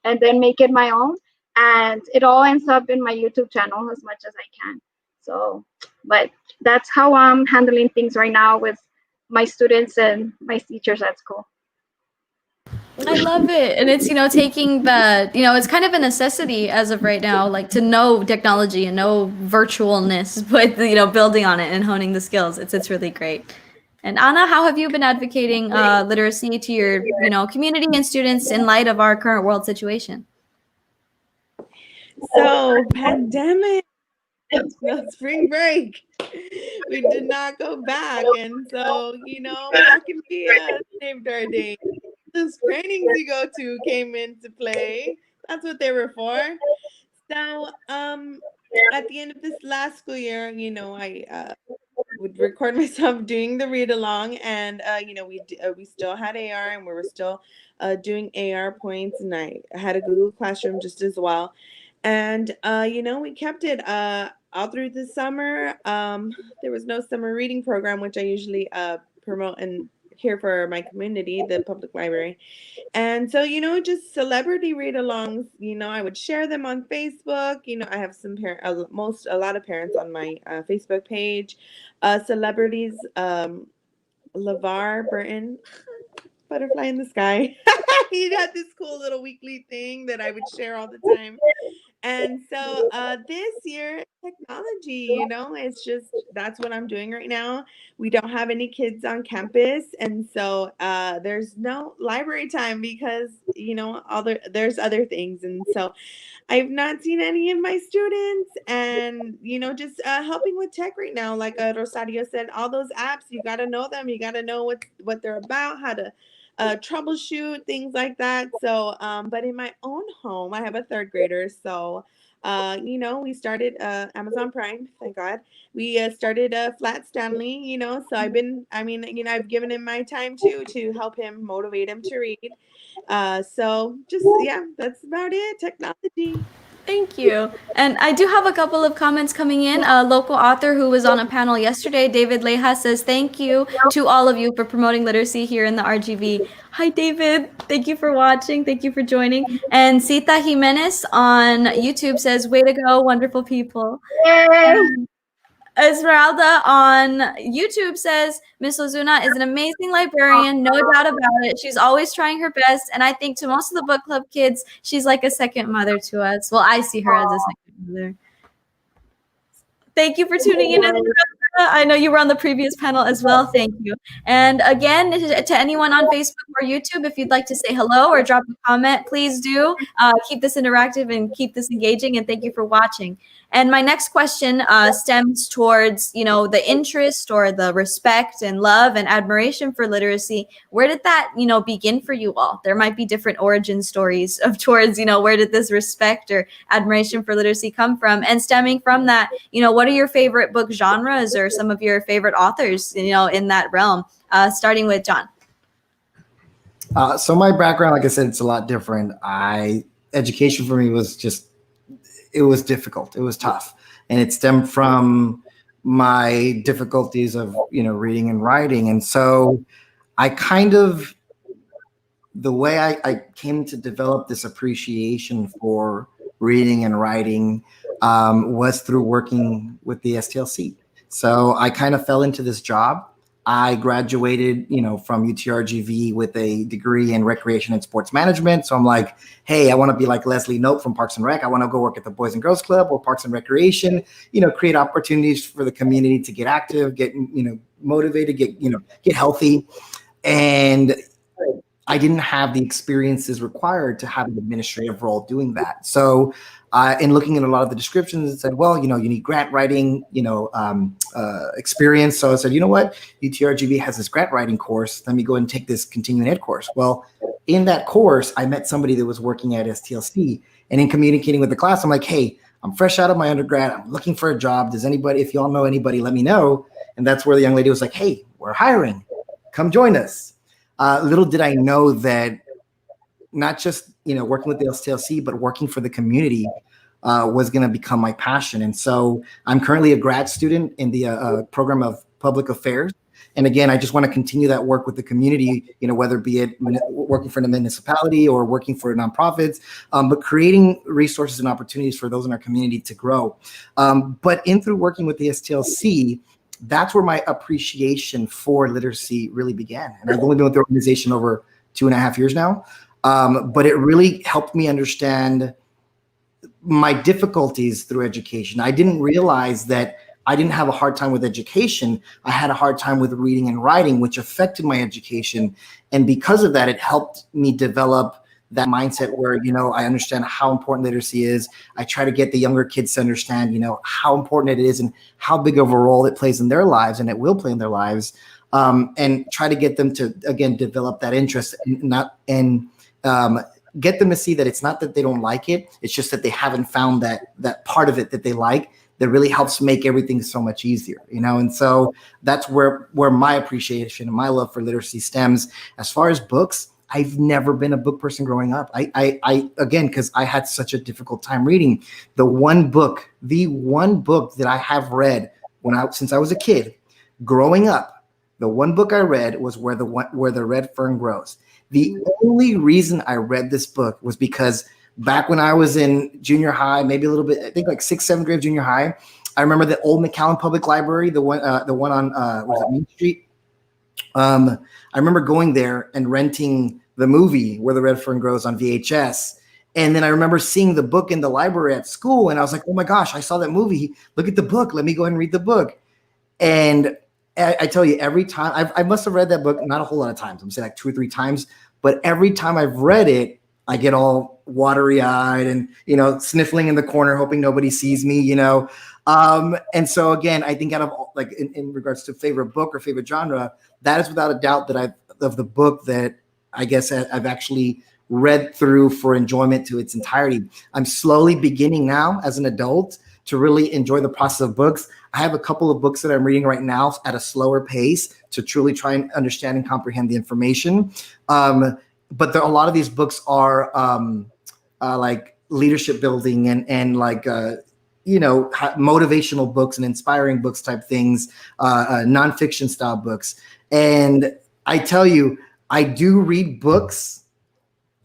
and then make it my own. And it all ends up in my YouTube channel as much as I can. So, but that's how I'm handling things right now with my students and my teachers at school. I love it. And it's, taking the, it's kind of a necessity as of right now, like to know technology and know virtualness, but, building on it and honing the skills. It's really great. And Anna, how have you been advocating literacy to your, community and students in light of our current world situation? So, pandemic, no spring break. We did not go back. And so, back in the safeguarding, those trainings you go to came into play. That's what they were for. So, at the end of this last school year, I would record myself doing the read along, and we still had AR, and we were still doing AR points, and I had a Google Classroom just as well, and we kept it all through the summer. There was no summer reading program, which I usually promote and here for my community, the public library. And so, just celebrity read-alongs, I would share them on Facebook. I have some a lot of parents on my Facebook page. Celebrities, LeVar Burton, Butterfly in the Sky. He had this cool little weekly thing that I would share all the time. And so this year, technology, it's just, that's what I'm doing right now. We don't have any kids on campus. And so there's no library time because, there's other things. And so I've not seen any of my students, and, just helping with tech right now. Like Rosario said, all those apps, you got to know them. You got to know what they're about, how to troubleshoot, things like that. So, but in my own home, I have a third grader. So, we started Amazon Prime, thank God. We started Flat Stanley, so I've given him my time too to help him, motivate him to read. So just, that's about it. Technology. Thank you. And I do have a couple of comments coming in. A local author who was on a panel yesterday, David Leja, says, thank you to all of you for promoting literacy here in the RGV. Hi, David. Thank you for watching. Thank you for joining. And Sita Jimenez on YouTube says, way to go, wonderful people. Yay! Esmeralda on YouTube says, Miss Ozuna is an amazing librarian, no doubt about it. She's always trying her best, and I think to most of the book club kids, she's like a second mother to us. Well, I see her as a second mother. Thank you for tuning in, Esmeralda. I know you were on the previous panel as well. Thank you. And again, to anyone on Facebook or YouTube, if you'd like to say hello or drop a comment, please do. Keep this interactive and keep this engaging, and thank you for watching. And my next question stems towards, the interest or the respect and love and admiration for literacy. Where did that, begin for you all? There might be different origin stories of towards, where did this respect or admiration for literacy come from? And stemming from that, what are your favorite book genres or some of your favorite authors, in that realm? Starting with Jon. So my background, like I said, it's a lot different. Education for me was it was difficult. It was tough. And it stemmed from my difficulties of, reading and writing. And so the way I came to develop this appreciation for reading and writing was through working with the STLC. So I kind of fell into this job. I graduated, from UTRGV with a degree in recreation and sports management. So I'm like, hey, I want to be like Leslie Knope from Parks and Rec. I want to go work at the Boys and Girls Club or Parks and Recreation, create opportunities for the community to get active, get, motivated, get healthy. And I didn't have the experiences required to have an administrative role doing that. So in looking at a lot of the descriptions, it said, well, you need grant writing, experience. So I said, you know what? UTRGV has this grant writing course. Let me go and take this continuing ed course. Well, in that course, I met somebody that was working at STLC. And in communicating with the class, I'm like, hey, I'm fresh out of my undergrad. I'm looking for a job. If y'all know anybody, let me know. And that's where the young lady was like, hey, we're hiring. Come join us. Little did I know that not just, working with the STLC, but working for the community was going to become my passion. And so I'm currently a grad student in the program of public affairs. And again, I just want to continue that work with the community, whether be it working for a municipality or working for nonprofits, but creating resources and opportunities for those in our community to grow. But through working with the STLC, that's where my appreciation for literacy really began. And I've only been with the organization over 2.5 years now. But it really helped me understand my difficulties through education. I didn't realize that I didn't have a hard time with education. I had a hard time with reading and writing, which affected my education. And because of that, it helped me develop that mindset where, I understand how important literacy is. I try to get the younger kids to understand, how important it is and how big of a role it plays in their lives, and it will play in their lives. And try to get them to, again, develop that interest and get them to see that it's not that they don't like it. It's just that they haven't found that part of it that they like that really helps make everything so much easier, And so that's where my appreciation and my love for literacy stems. As far as books, I've never been a book person growing up. I again, because I had such a difficult time reading. The one book that I have read since I was a kid, growing up, the one book I read was Where the Red Fern Grows. The only reason I read this book was because back when I was in junior high, maybe a little bit, I think like 6th, 7th grade of junior high, I remember the old McAllen Public Library, the one on was it Main Street? I remember going there and renting the movie Where the Red Fern Grows on VHS. And then I remember seeing the book in the library at school, and I was like, oh my gosh, I saw that movie. Look at the book. Let me go ahead and read the book. And I tell you, every time I must have read that book, not a whole lot of times. I'm saying like 2 or 3 times, but every time I've read it, I get all watery eyed and, sniffling in the corner, hoping nobody sees me, And so again, I think out of like in regards to favorite book or favorite genre, that is without a doubt that of the book that I guess I've actually read through for enjoyment to its entirety. I'm slowly beginning now as an adult to really enjoy the process of books. I have a couple of books that I'm reading right now at a slower pace to truly try and understand and comprehend the information. But a lot of these books are like leadership building and like, motivational books and inspiring books type things, nonfiction style books. And I tell you, I do read books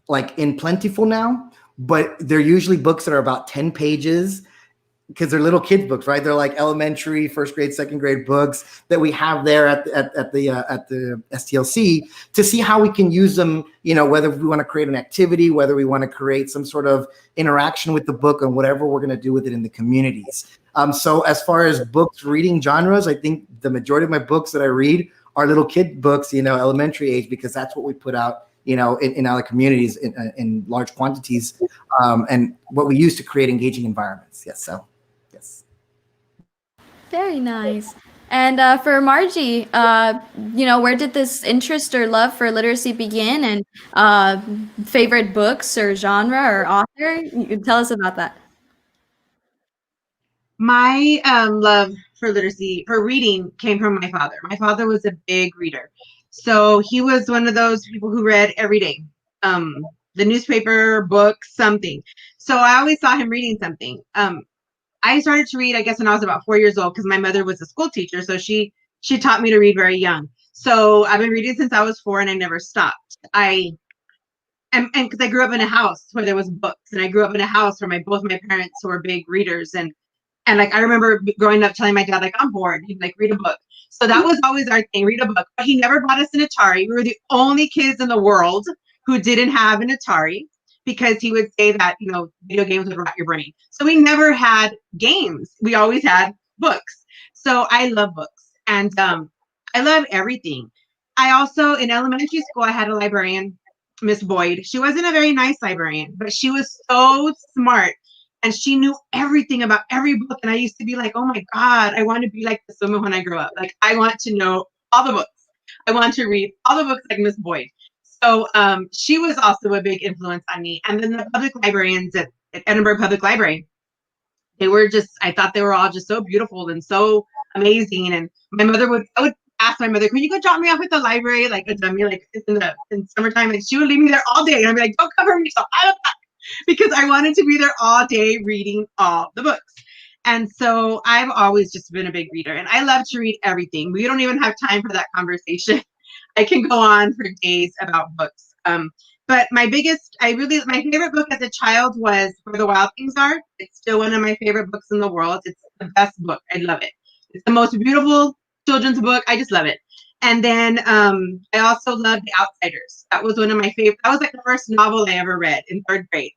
like in plentiful now, but they're usually books that are about 10 pages because they're little kids books, right? They're like elementary, 1st grade, 2nd grade books that we have there at the STLC to see how we can use them, whether we want to create an activity, whether we want to create some sort of interaction with the book and whatever we're going to do with it in the communities. So as far as books reading genres, I think the majority of my books that I read are little kid books, elementary age, because that's what we put out, in our communities in large quantities, and what we use to create engaging environments. Yes. So, yes. Very nice. And for Margie, where did this interest or love for literacy begin? And favorite books or genre or author? You can tell us about that. My love for reading came from my father. My father was a big reader. So he was one of those people who read every day, the newspaper, book, something. So I always saw him reading something. I started to read, I guess, when I was about 4 years old because my mother was a school teacher. So she taught me to read very young. So I've been reading since I was 4 and I never stopped. And because I grew up in a house where there was books, and I grew up in a house where both my parents were big readers. And like, I remember growing up telling my dad, like, I'm bored. He'd like, read a book. So that was always our thing, read a book. But he never bought us an Atari. We were the only kids in the world who didn't have an Atari because he would say that, video games would rot your brain. So we never had games. We always had books. So I love books. And I love everything. I also, in elementary school, I had a librarian, Miss Boyd. She wasn't a very nice librarian, but she was so smart. And she knew everything about every book. And I used to be like, oh my God, I want to be like this woman when I grow up. Like, I want to know all the books. I want to read all the books like Miss Boyd. So she was also a big influence on me. And then the public librarians at Edinburgh Public Library, I thought they were all just so beautiful and so amazing. And I would ask my mother, can you go drop me off at the library, like a dummy, like in summertime? And she would leave me there all day. And I'd be like, don't cover me till 5 o'clock. because I wanted to be there all day reading all the books. And so I've always just been a big reader, and I love to read everything. We don't even have time for that conversation. I can go on for days about books. But my favorite book as a child was Where the Wild Things Are. It's still one of my favorite books in the world. It's the best book. I love it. It's the most beautiful children's book. I just love it. And then I also love The Outsiders. That was one of my favorite. That was like the first novel I ever read in 3rd grade.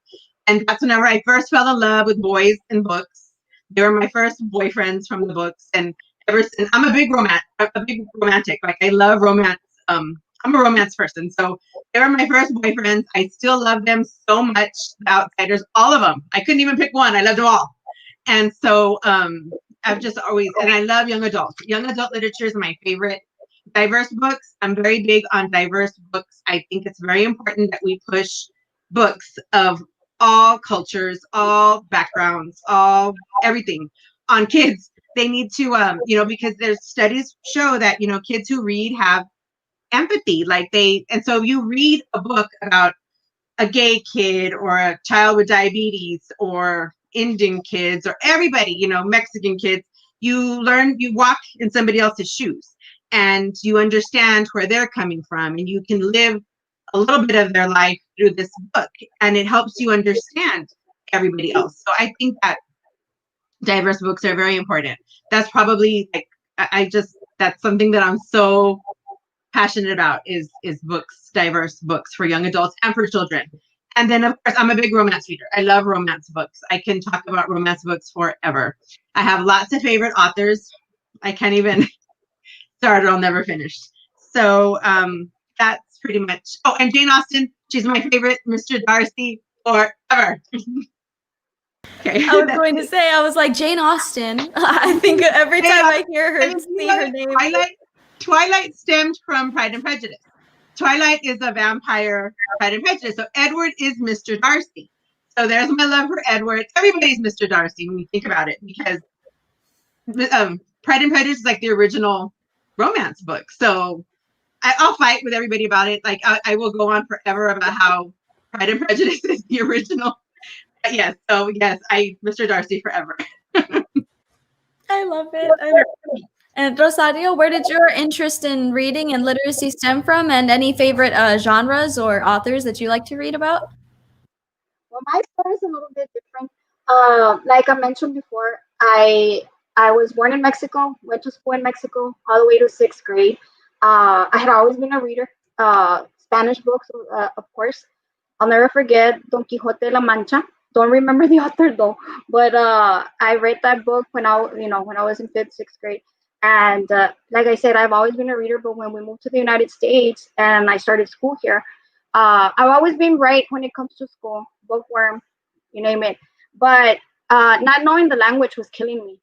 And that's whenever I first fell in love with boys and books. They were my first boyfriends from the books. And ever since, I'm a big romantic. Like, I love romance. I'm a romance person. So they were my first boyfriends. I still love them so much. The Outsiders, all of them. I couldn't even pick one. I loved them all. And so I've just always, and I love young adult. Young adult literature is my favorite. Diverse books. I'm very big on diverse books. I think it's very important that we push books of all cultures, all backgrounds, all everything on kids. They need to, because there's studies show that, kids who read have empathy. And so you read a book about a gay kid or a child with diabetes or Indian kids or everybody, Mexican kids, you walk in somebody else's shoes and you understand where they're coming from, and you can live a little bit of their life through this book, and it helps you understand everybody else. So I think that diverse books are very important. That's probably that's something that I'm so passionate about is books, diverse books for young adults and for children. And then, of course, I'm a big romance reader. I love romance books. I can talk about romance books forever. I have lots of favorite authors. I can't even start or I'll never finish. So that's pretty much. Oh, and Jane Austen. She's my favorite. Mr. Darcy forever. Okay. I was going to say, I was like, Jane Austen. I think every time I hear her, see her name. Twilight stemmed from Pride and Prejudice. Twilight is a vampire, Pride and Prejudice. So Edward is Mr. Darcy. So there's my love for Edward. Everybody's Mr. Darcy when you think about it, because Pride and Prejudice is like the original romance book. So I'll fight with everybody about it. Like, I will go on forever about how Pride and Prejudice is the original. But yes, Mr. Darcy forever. I love it. And Rosario, where did your interest in reading and literacy stem from, and any favorite genres or authors that you like to read about? Well, my story is a little bit different. Like I mentioned before, I was born in Mexico, went to school in Mexico all the way to 6th grade. I had always been a reader, Spanish books, of course. I'll never forget Don Quixote de la Mancha. Don't remember the author though, but I read that book when I was in 5th, 6th grade. And like I said, I've always been a reader, but when we moved to the United States and I started school here, I've always been right when it comes to school, bookworm, you name it. But not knowing the language was killing me.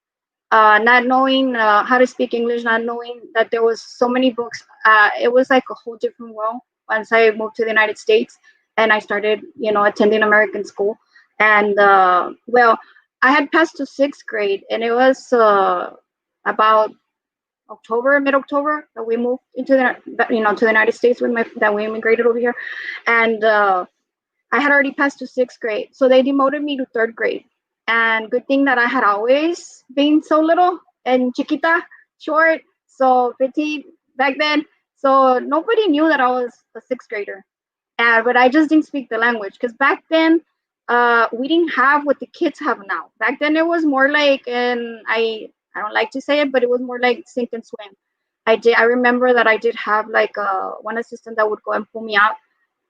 Not knowing how to speak English, not knowing that there was so many books. It was like a whole different world once I moved to the United States and I started, attending American school. And well, I had passed to 6th grade, and it was about mid-October that we moved into to the United States that we immigrated over here. And I had already passed to 6th grade. So they demoted me to 3rd grade. And good thing that I had always been so little and chiquita, short, so petite back then. So nobody knew that I was a 6th grader. But I just didn't speak the language, because back then we didn't have what the kids have now. Back then it was more like, and I don't like to say it, but it was more like sink and swim. I remember that I did have like one assistant that would go and pull me out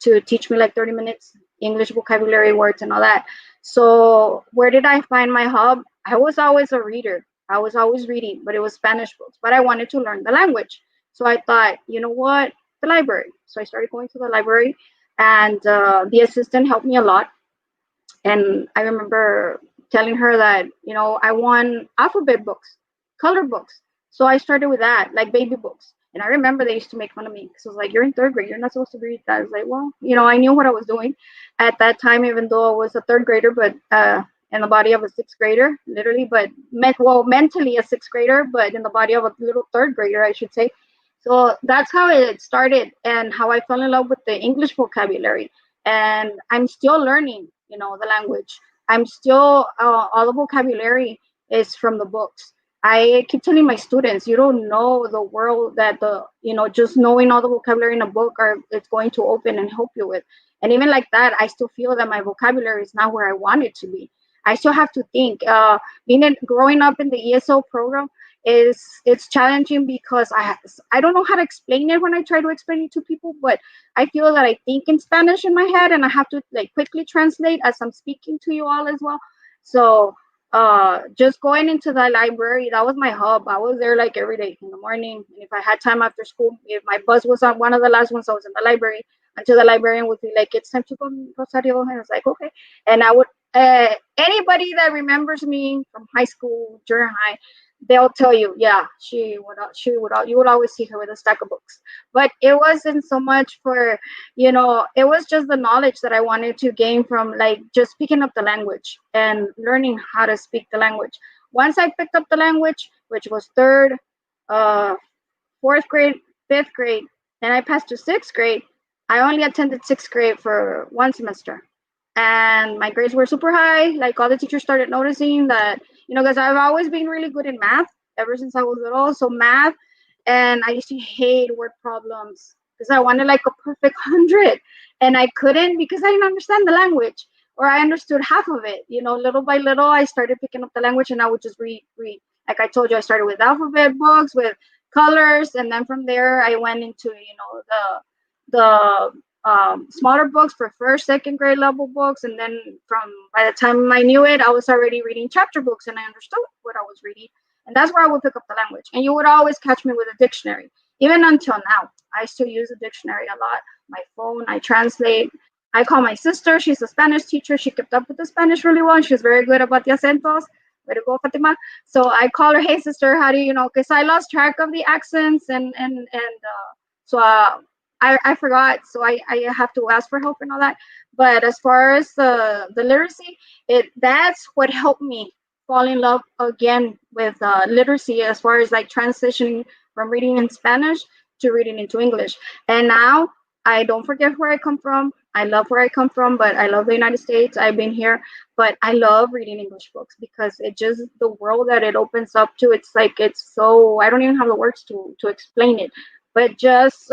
to teach me like 30 minutes English vocabulary words and all that. So where did I find my hub? I was always a reader. I was always reading, but it was Spanish books. But I wanted to learn the language. So I thought, you know what? The library. So I started going to the library, and the assistant helped me a lot. And I remember telling her that, I want alphabet books, color books. So I started with that, like baby books. And I remember they used to make fun of me, because it was like, you're in 3rd grade, you're not supposed to read that. I was like, well, I knew what I was doing at that time, even though I was a 3rd grader, but in the body of a 6th grader, literally, but mentally a 6th grader, but in the body of a little 3rd grader, I should say. So that's how it started, and how I fell in love with the English vocabulary. And I'm still learning. the language. I'm still, all the vocabulary is from the books. I keep telling my students, you don't know the world that just knowing all the vocabulary in a book it's going to open and help you with. And even like that, I still feel that my vocabulary is not where I want it to be. I still have to think. Growing up in the ESL program it's challenging because I don't know how to explain it when I try to explain it to people, but I feel that I think in Spanish in my head, and I have to like quickly translate as I'm speaking to you all as well. So just going into the library, that was my hub. I was there like every day in the morning. And if I had time after school, if my bus was on one of the last ones, I was in the library until the librarian would be like, it's time to go, Rosario. And I was like, okay. And I would, anybody that remembers me from high school, junior high, they'll tell you, yeah, you would always see her with a stack of books. But it wasn't so much for, it was just the knowledge that I wanted to gain from like just picking up the language and learning how to speak the language. Once I picked up the language, which was third, fourth grade, fifth grade, and I passed to sixth grade, I only attended sixth grade for one semester. And my grades were super high. Like all the teachers started noticing that, because I've always been really good in math ever since I was little. So math, and I used to hate word problems because I wanted like a perfect 100, and I couldn't because I didn't understand the language, or I understood half of it. Little by little, I started picking up the language, and I would just read. Like I told you, I started with alphabet books with colors, and then from there I went into the smaller books for first, second grade level books, and then by the time I knew it, I was already reading chapter books, and I understood what I was reading, and that's where I would pick up the language. And you would always catch me with a dictionary, even until now. I still use a dictionary a lot. My phone, I translate. I call my sister. She's a Spanish teacher. She kept up with the Spanish really well. She's very good about the acentos. Way to go, Fatima. So I call her, hey sister, how do you know? Because I lost track of the accents, and so I forgot, so I have to ask for help and all that. But as far as the literacy, that's what helped me fall in love again with literacy, as far as like transitioning from reading in Spanish to reading into English. And now I don't forget where I come from. I love where I come from, but I love the United States. I've been here, but I love reading English books because it just, the world that it opens up to, it's so, I don't even have the words to explain it, but just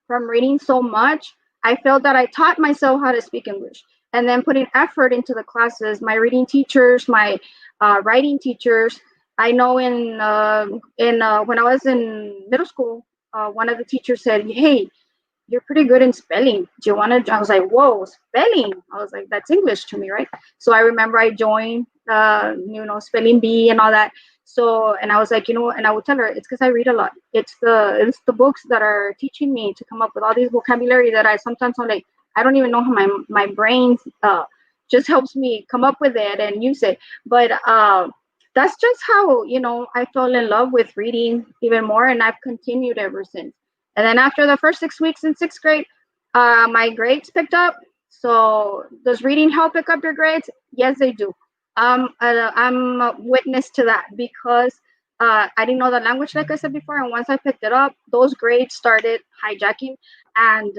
from reading so much, I felt that I taught myself how to speak English, and then putting effort into the classes. My reading teachers, my writing teachers. I know when I was in middle school, one of the teachers said, "Hey, you're pretty good in spelling. Do you want to?" I was like, "Whoa, spelling!" I was like, "That's English to me, right?" So I remember I joined, spelling bee and all that. So, and I was like, and I would tell her, it's because I read a lot. It's the books that are teaching me to come up with all these vocabulary that I sometimes I'm like, I don't even know how my brain just helps me come up with it and use it. But that's just how, I fell in love with reading even more, and I've continued ever since. And then after the first 6 weeks in sixth grade, my grades picked up. So does reading help pick up your grades? Yes, they do. I'm a witness to that because I didn't know the language, like I said before. And once I picked it up, those grades started hijacking. And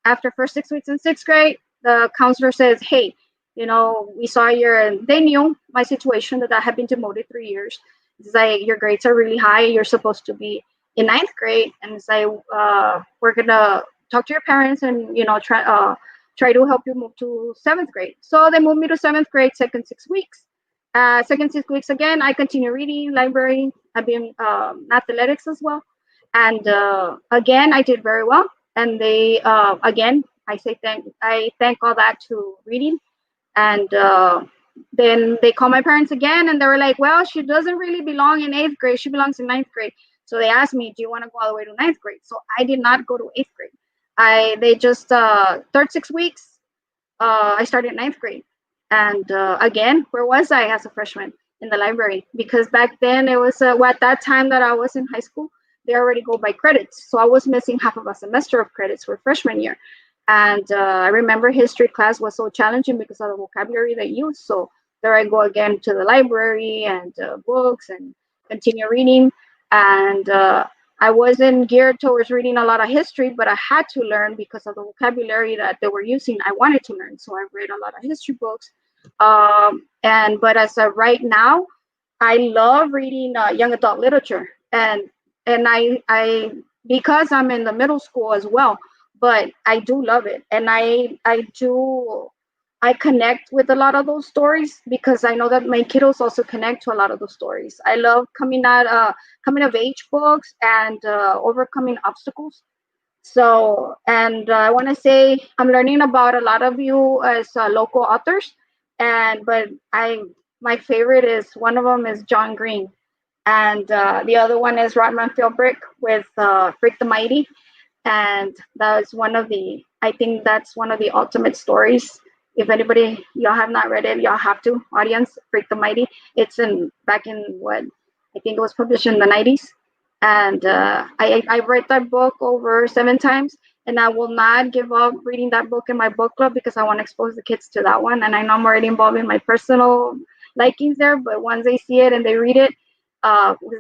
after first 6 weeks in sixth grade, the counselor says, hey, we saw they knew my situation, that I had been demoted 3 years. It's like, your grades are really high. You're supposed to be in ninth grade. And it's like, we're going to talk to your parents and, try to help you move to seventh grade. So they moved me to seventh grade, second 6 weeks. Second 6 weeks again, I continue reading, library. I've been athletics as well. And again, I did very well. And they, again, I thank all that to reading. And then they called my parents again, and they were like, well, she doesn't really belong in eighth grade. She belongs in ninth grade. So they asked me, do you want to go all the way to ninth grade? So I did not go to eighth grade. They just, third 6 weeks, I started ninth grade. And again, where was I as a freshman? In the library. Because back then it was, at that time that I was in high school, they already go by credits. So I was missing half of a semester of credits for freshman year. And I remember history class was so challenging because of the vocabulary they used. So there I go again to the library and books and continue reading. And I wasn't geared towards reading a lot of history, but I had to learn because of the vocabulary that they were using. I wanted to learn, so I read a lot of history books. But as of right now, I love reading young adult literature, and I because I'm in the middle school as well, but I do love it, and I connect with a lot of those stories because I know that my kiddos also connect to a lot of those stories. I love coming of age books and overcoming obstacles. So, and I want to say I'm learning about a lot of you as local authors, but my favorite is one of them is John Green, and the other one is Rodman Philbrick with Frick the Mighty, and that is one of the I think that's one of the ultimate stories. If anybody y'all have not read it, y'all have to. Audience, Frick the Mighty. It's in back in what I think it was published in the 90s, and I read that book over 7 times, and I will not give up reading that book in my book club because I want to expose the kids to that one. And I know I'm already involved in my personal likings there, but once they see it and they read it,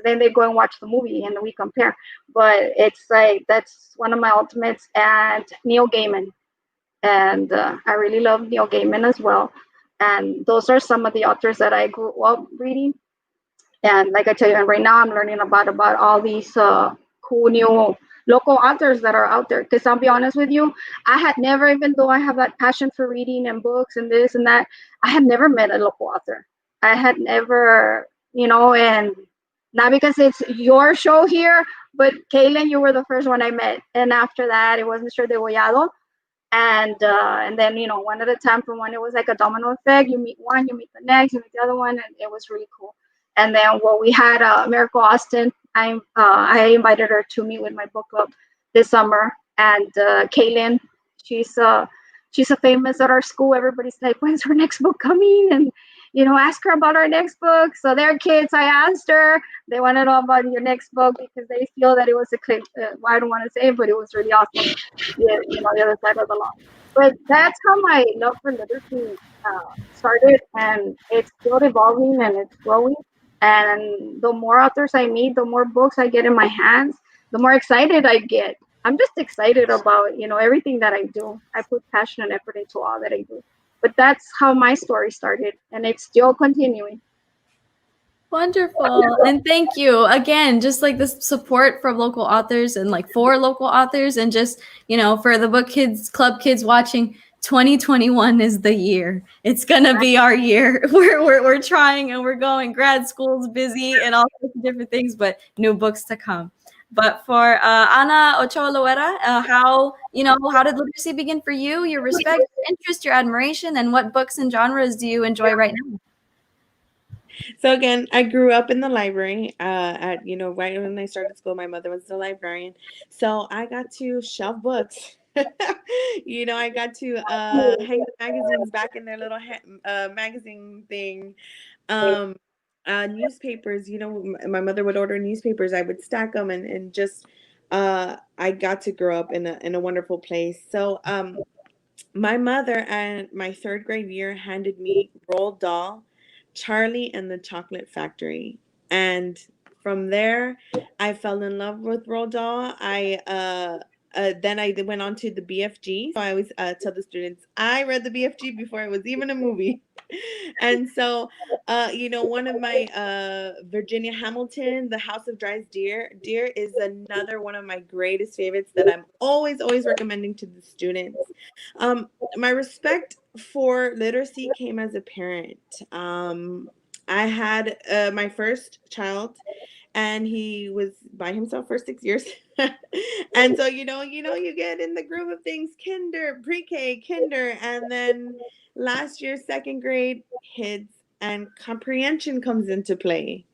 then they go and watch the movie and we compare. But it's like that's one of my ultimates, and Neil Gaiman, and I really love Neil Gaiman as well. And those are some of the authors that I grew up reading. And like I tell you, and right now I'm learning about all these cool new local authors that are out there. Because I'll be honest with you, I had never, even though I have that passion for reading and books and this and that, I had never met a local author. I had never, and not because it's your show here, but Katelynn, you were the first one I met. And after that, it was Mr. Degollado. And then one at a time. From one, it was like a domino effect. You meet one, you meet the next, you meet the other one, and it was really cool. And then we had Miracle Austin. I invited her to meet with my book club this summer. And Katelynn, she's a famous at our school. Everybody's like, when's her next book coming? And ask her about our next book. So they're kids. I asked her. They want to know about your next book because they feel that it was I don't want to say it, but it was really awesome. Yeah, the other side of the law. But that's how my love for literacy started, and it's still evolving and it's growing. And the more authors I meet, the more books I get in my hands, the more excited I get. I'm just excited about everything that I do. I put passion and effort into all that I do. But that's how my story started, and it's still continuing. Wonderful. And thank you again, just like the support from local authors and like for local authors, and just, for the book kids, club kids watching, 2021 is the year. It's going to be our year. We're trying and we're going. Grad school's busy and all sorts of different things, but new books to come. But for Ana Ochoa Loera, how did literacy begin for you? Your respect, your interest, your admiration, and what books and genres do you enjoy right now? So again, I grew up in the library. Right when I started school, my mother was the librarian, so I got to shelf books. I got to hang the magazines back in their little magazine thing. Newspapers. My mother would order newspapers. I would stack them, and just I got to grow up in a wonderful place. So my mother, at my 3rd grade year, handed me Roald Dahl, Charlie and the Chocolate Factory. And from there, I fell in love with Roald Dahl. Then I went on to the BFG. So I always tell the students, I read the BFG before it was even a movie. And so, one of my Virginia Hamilton, The House of Dries Deer is another one of my greatest favorites that I'm always recommending to the students. My respect for literacy came as a parent. I had my first child, and he was by himself for 6 years. And so, you get in the groove of things, kinder, pre-K, kinder, and then last year, 2nd grade hits and comprehension comes into play.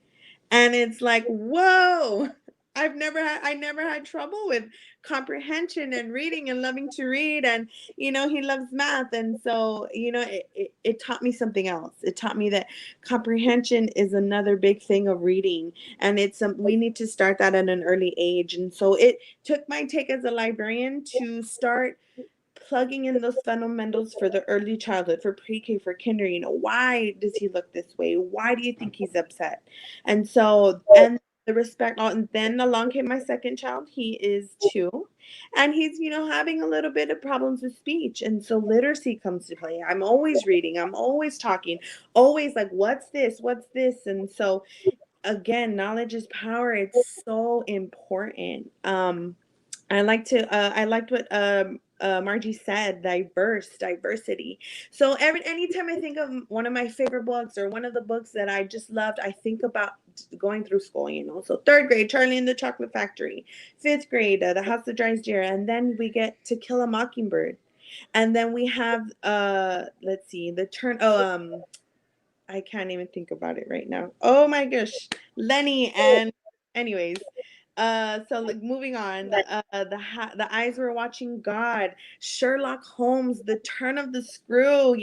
And it's like, whoa, I never had trouble with comprehension and reading and loving to read. And, he loves math. And so, it taught me something else. It taught me that comprehension is another big thing of reading. And we need to start that at an early age. And so it took my take as a librarian to start plugging in those fundamentals for the early childhood, for pre-K, for kinder. Why does he look this way? Why do you think he's upset? And so, and the respect. And then along came my second child. He is 2, and he's, having a little bit of problems with speech. And so literacy comes to play. I'm always reading, I'm always talking, always like, what's this? What's this? And so again, knowledge is power. It's so important. I liked what Margie said, diversity. So anytime I think of one of my favorite books or one of the books that I just loved, I think about going through school, So 3rd grade, Charlie and the Chocolate Factory. 5th grade, The House That Dries Deer. And then we get To Kill a Mockingbird. And then we have, let's see, I can't even think about it right now. Oh my gosh, Lenny. And anyways, so like moving on, the Eyes Were Watching God, Sherlock Holmes, The Turn of the Screw,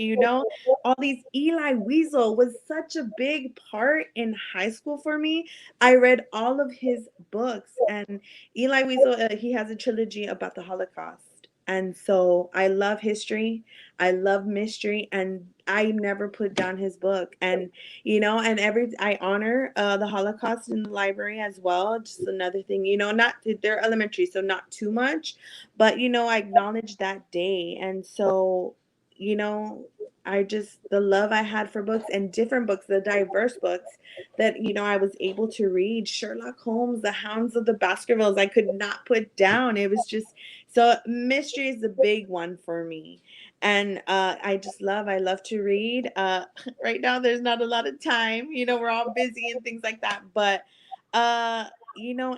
all these. Eli Weasel was such a big part in high school for me. I read all of his books, and Eli Weasel, he has a trilogy about the Holocaust. And so I love history, I love mystery, and I never put down his book. And I honor the Holocaust in the library as well. Just another thing, not, they're elementary, so not too much, but I acknowledge that day. And so the love I had for books and different books, the diverse books that I was able to read. Sherlock Holmes, The Hounds of the Baskervilles, I could not put down. It was just so, mystery is a big one for me. And I love to read. Right now there's not a lot of time, we're all busy and things like that, but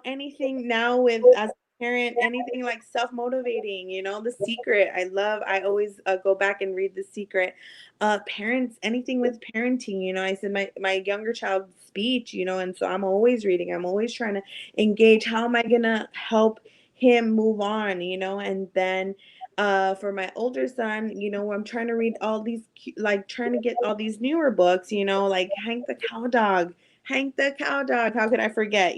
anything now with, as a parent, anything like self-motivating, The Secret, I always go back and read The Secret. Parents, anything with parenting, I said my younger child's speech, and so I'm always reading, I'm always trying to engage, how am I gonna help him move on, and then for my older son, I'm trying to read all these, trying to get all these newer books, like Hank the Cowdog. How could I forget,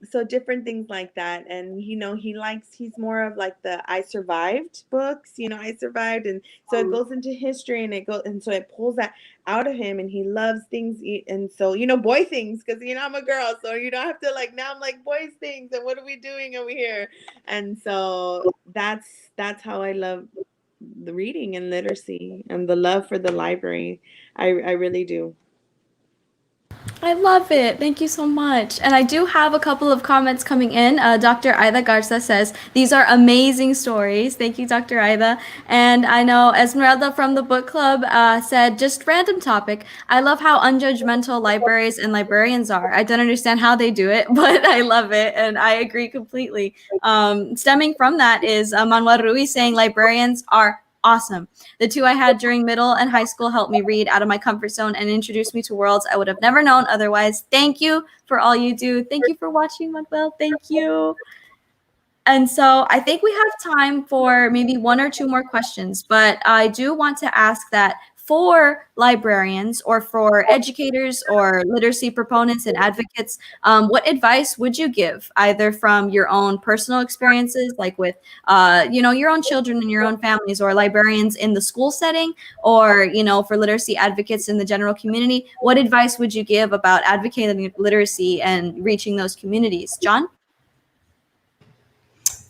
so different things like that. And, he's more of like the I Survived books, I survived. And so it goes into history, and so it pulls that out of him, and he loves things. And so, boy things, because, I'm a girl, so you don't have to now I'm like, boys things, and what are we doing over here? And so that's how I love the reading and literacy and the love for the library. I really do. I love it. Thank you so much. And I do have a couple of comments coming in. Dr. Aida Garza says, these are amazing stories. Thank you, Dr. Aida. And I know Esmeralda from the book club said, just random topic. I love how unjudgmental libraries and librarians are. I don't understand how they do it, but I love it. And I agree completely. Stemming from that is Manuel Ruiz saying librarians are awesome. The 2 I had during middle and high school helped me read out of my comfort zone and introduced me to worlds I would have never known otherwise. Thank you for all you do. Thank you for watching, Manuel. Thank you. And so I think we have time for maybe 1 or 2 more questions, but I do want to ask that for librarians or for educators or literacy proponents and advocates, what advice would you give, either from your own personal experiences, like with, your own children and your own families, or librarians in the school setting, or, for literacy advocates in the general community? What advice would you give about advocating literacy and reaching those communities? Jon?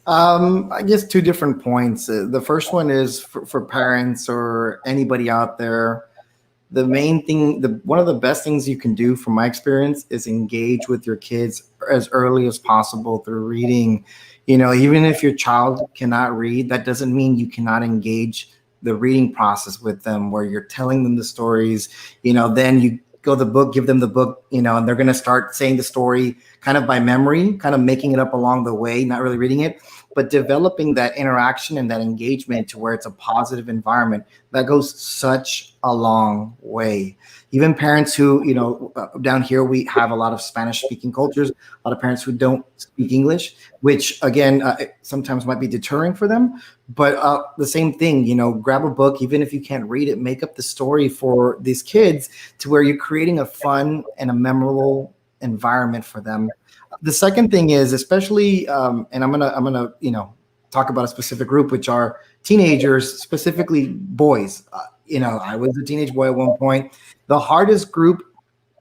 I guess 2 different points. The first one is for parents or anybody out there. The main thing, one of the best things you can do, from my experience, is engage with your kids as early as possible through reading. Even if your child cannot read, that doesn't mean you cannot engage the reading process with them, where you're telling them the stories. Then you give them the book, and they're going to start saying the story kind of by memory, kind of making it up along the way, not really reading it, but developing that interaction and that engagement to where it's a positive environment. That goes such a long way. Even parents who, down here, we have a lot of Spanish speaking cultures, a lot of parents who don't speak English, which again, sometimes might be deterring for them. But the same thing, grab a book, even if you can't read it, make up the story for these kids to where you're creating a fun and a memorable environment for them. The second thing is, especially, and I'm gonna talk about a specific group, which are teenagers, specifically boys. I was a teenage boy at one point. The hardest group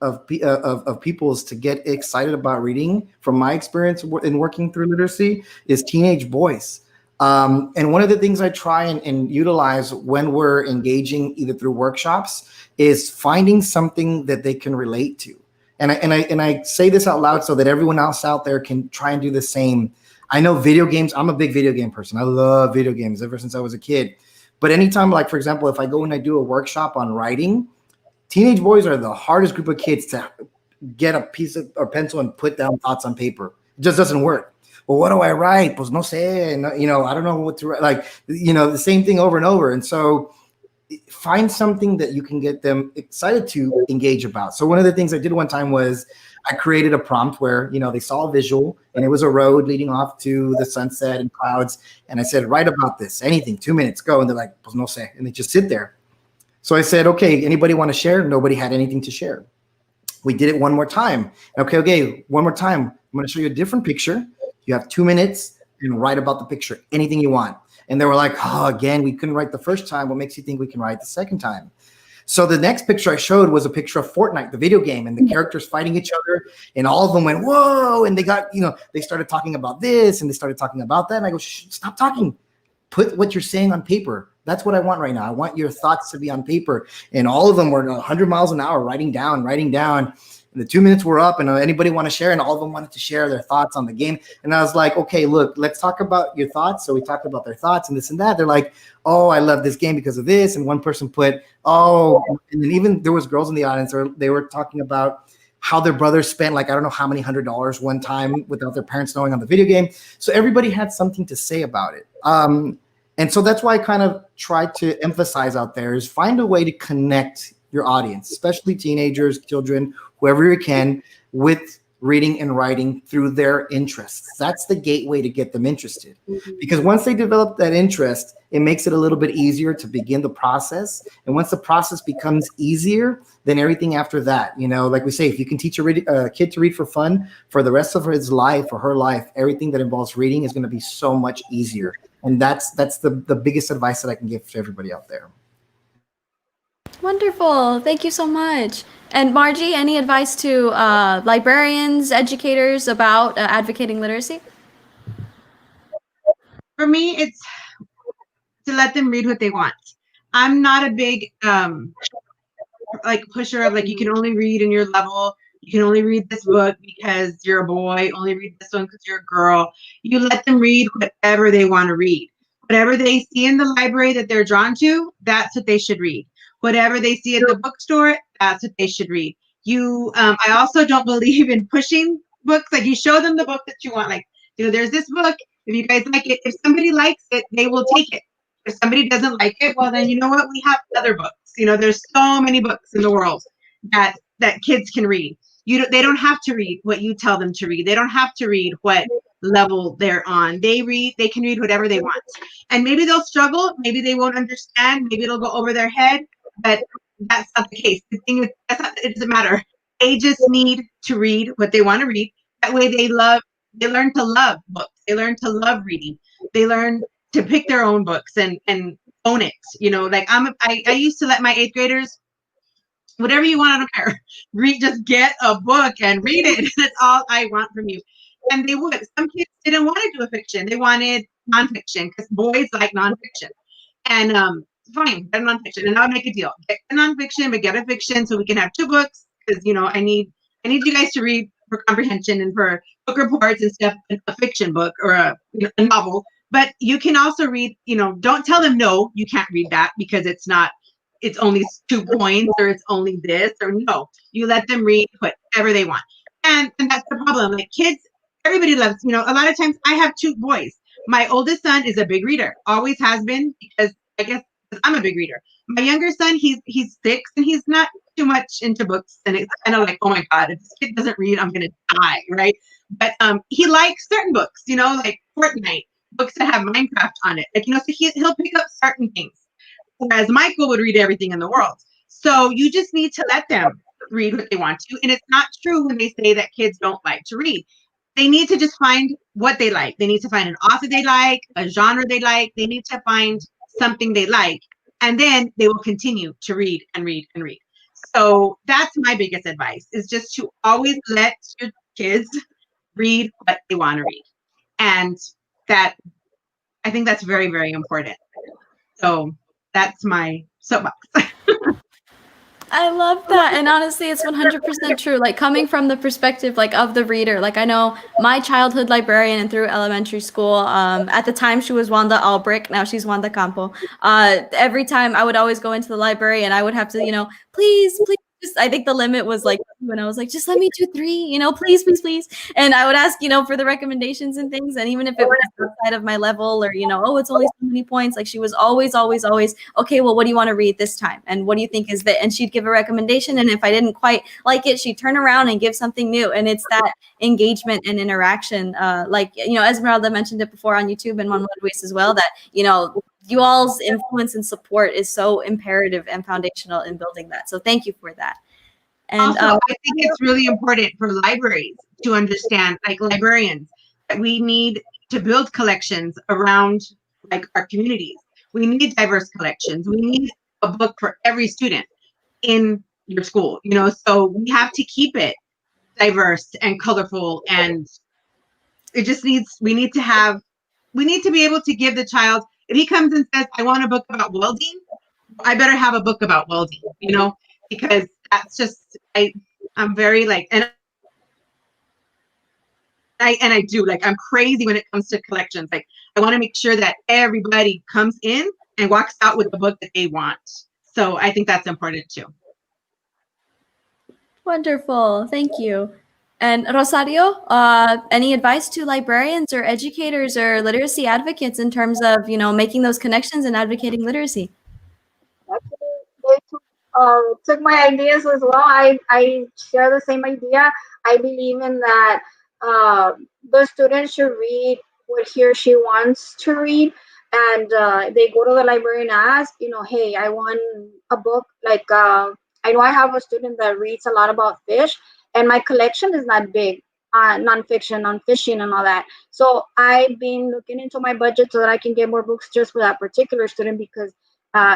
of people's to get excited about reading, from my experience in working through literacy, is teenage boys. And one of the things I try and utilize when we're engaging either through workshops is finding something that they can relate to. And I say this out loud so that everyone else out there can try and do the same. I know video games. I'm a big video game person. I love video games ever since I was a kid. But anytime, like, for example, if I go and I do a workshop on writing, teenage boys are the hardest group of kids to get a piece of or pencil and put down thoughts on paper. It just doesn't work. Well, what do I write? Pues no sé. And, I don't know what to write. Like, the same thing over and over. And so find something that you can get them excited to engage about. So one of the things I did one time was I created a prompt where, they saw a visual and it was a road leading off to the sunset and clouds. And I said, write about this, anything, 2 minutes, go. And they're like, pues no sé. And they just sit there. So I said, okay, anybody want to share? Nobody had anything to share. We did it one more time. Okay, one more time. I'm going to show you a different picture. You have 2 minutes and write about the picture, anything you want. And they were like, oh, again, we couldn't write the first time. What makes you think we can write the second time? So the next picture I showed was a picture of Fortnite, the video game, and the characters fighting each other. And all of them went, whoa. And they got, they started talking about this and they started talking about that. And I go, stop talking. Put what you're saying on paper. That's what I want right now. I want your thoughts to be on paper. And all of them were 100 miles an hour, writing down. And the 2 minutes were up, and anybody want to share? And all of them wanted to share their thoughts on the game. And I was like, okay, look, let's talk about your thoughts. So we talked about their thoughts and this and that. They're like, oh, I love this game because of this. And one person put, oh, and then even there was girls in the audience, or they were talking about how their brothers spent like, I don't know how many $100 one time without their parents knowing on the video game. So everybody had something to say about it. And so that's why I kind of try to emphasize out there is find a way to connect your audience, especially teenagers, children, whoever you can, with reading and writing through their interests. That's the gateway to get them interested. Because once they develop that interest, it makes it a little bit easier to begin the process. And once the process becomes easier, then everything after that, like we say, if you can teach a kid to read for fun for the rest of his life or her life, everything that involves reading is going to be so much easier. And that's the biggest advice that I can give to everybody out there. Wonderful. Thank you so much. And Margie, any advice to librarians, educators about advocating literacy? For me, it's to let them read what they want. I'm not a big pusher of you can only read in your level. You can only read this book because you're a boy. Only read this one because you're a girl. You let them read whatever they want to read. Whatever they see in the library that they're drawn to, that's what they should read. Whatever they see at the bookstore, that's what they should read. I also don't believe in pushing books. You show them the book that you want. There's this book. If you guys like it, if somebody likes it, they will take it. If somebody doesn't like it, well, then you know what? We have other books. There's so many books in the world that kids can read. They don't have to read what you tell them to read. They don't have to read what level they're on. They can read whatever they want. And maybe they'll struggle. Maybe they won't understand. Maybe it'll go over their head. But that's not the case. The thing is, it doesn't matter. They just need to read what they want to read. That way they learn to love books. They learn to love reading. They learn to pick their own books and own it. I used to let my 8th graders, whatever you want, I don't care. Just get a book and read it. That's all I want from you. And they would. Some kids didn't want to do a fiction. They wanted nonfiction because boys like nonfiction. And fine, get a nonfiction, and I would make a deal. Get a nonfiction, but get a fiction so we can have 2 books. Because I need you guys to read for comprehension and for book reports and stuff. A fiction book or a novel, but you can also read. Don't tell them no, you can't read that because it's not. It's only 2 points, or it's only this, or no. You let them read whatever they want, and that's the problem. Kids, everybody loves. A lot of times I have 2 boys. My oldest son is a big reader, always has been, because I guess I'm a big reader. My younger son, he's 6 and he's not too much into books, and it's kind of oh my God, if this kid doesn't read, I'm gonna die, right? But he likes certain books, like Fortnite, books that have Minecraft on it, so he'll pick up certain things. Whereas Michael would read everything in the world. So you just need to let them read what they want to, and it's not true when they say that kids don't like to read. They need to just find what they like. They need to find an author they like, a genre they like. They need to find something they like, and then they will continue to read and read and read. So that's my biggest advice, is just to always let your kids read what they want to read. And that, I think that's very, very important. So that's my soapbox. I love that. And honestly, it's 100% true. Like coming from the perspective like of the reader. Like I know my childhood librarian and through elementary school, at the time she was Wanda Albrick, now she's Wanda Campo. Every time I would always go into the library and I would have to, please, please. Just, I think the limit was like when I was like, just let me do 3, please, please, please. And I would ask, for the recommendations and things. And even if it was outside of my level or, oh, it's only so many points, like she was always, always, always, okay, well, what do you want to read this time? And what do you think is that? And she'd give a recommendation. And if I didn't quite like it, she'd turn around and give something new. And it's that engagement and interaction. Like, Esmeralda mentioned it before on YouTube and on Woodways as well, that, you all's influence and support is so imperative and foundational in building that. So thank you for that. And also, I think it's really important for libraries to understand, like librarians, that we need to build collections around like our communities. We need diverse collections. We need a book for every student in your school, so we have to keep it diverse and colorful, and it just we need to be able to give the child, if he comes and says, I want a book about welding, I better have a book about welding, because that's just, I'm very like, and I do, like, I'm crazy when it comes to collections. Like, I want to make sure that everybody comes in and walks out with the book that they want. So I think that's important too. Wonderful. Thank you. And Rosario, any advice to librarians or educators or literacy advocates in terms of, making those connections and advocating literacy? They took my ideas as well. I share the same idea. I believe in that the student should read what he or she wants to read. And they go to the library and ask, hey, I want a book. Like, I know I have a student that reads a lot about fish, and my collection is not big, nonfiction, on fishing and all that. So I've been looking into my budget so that I can get more books just for that particular student, because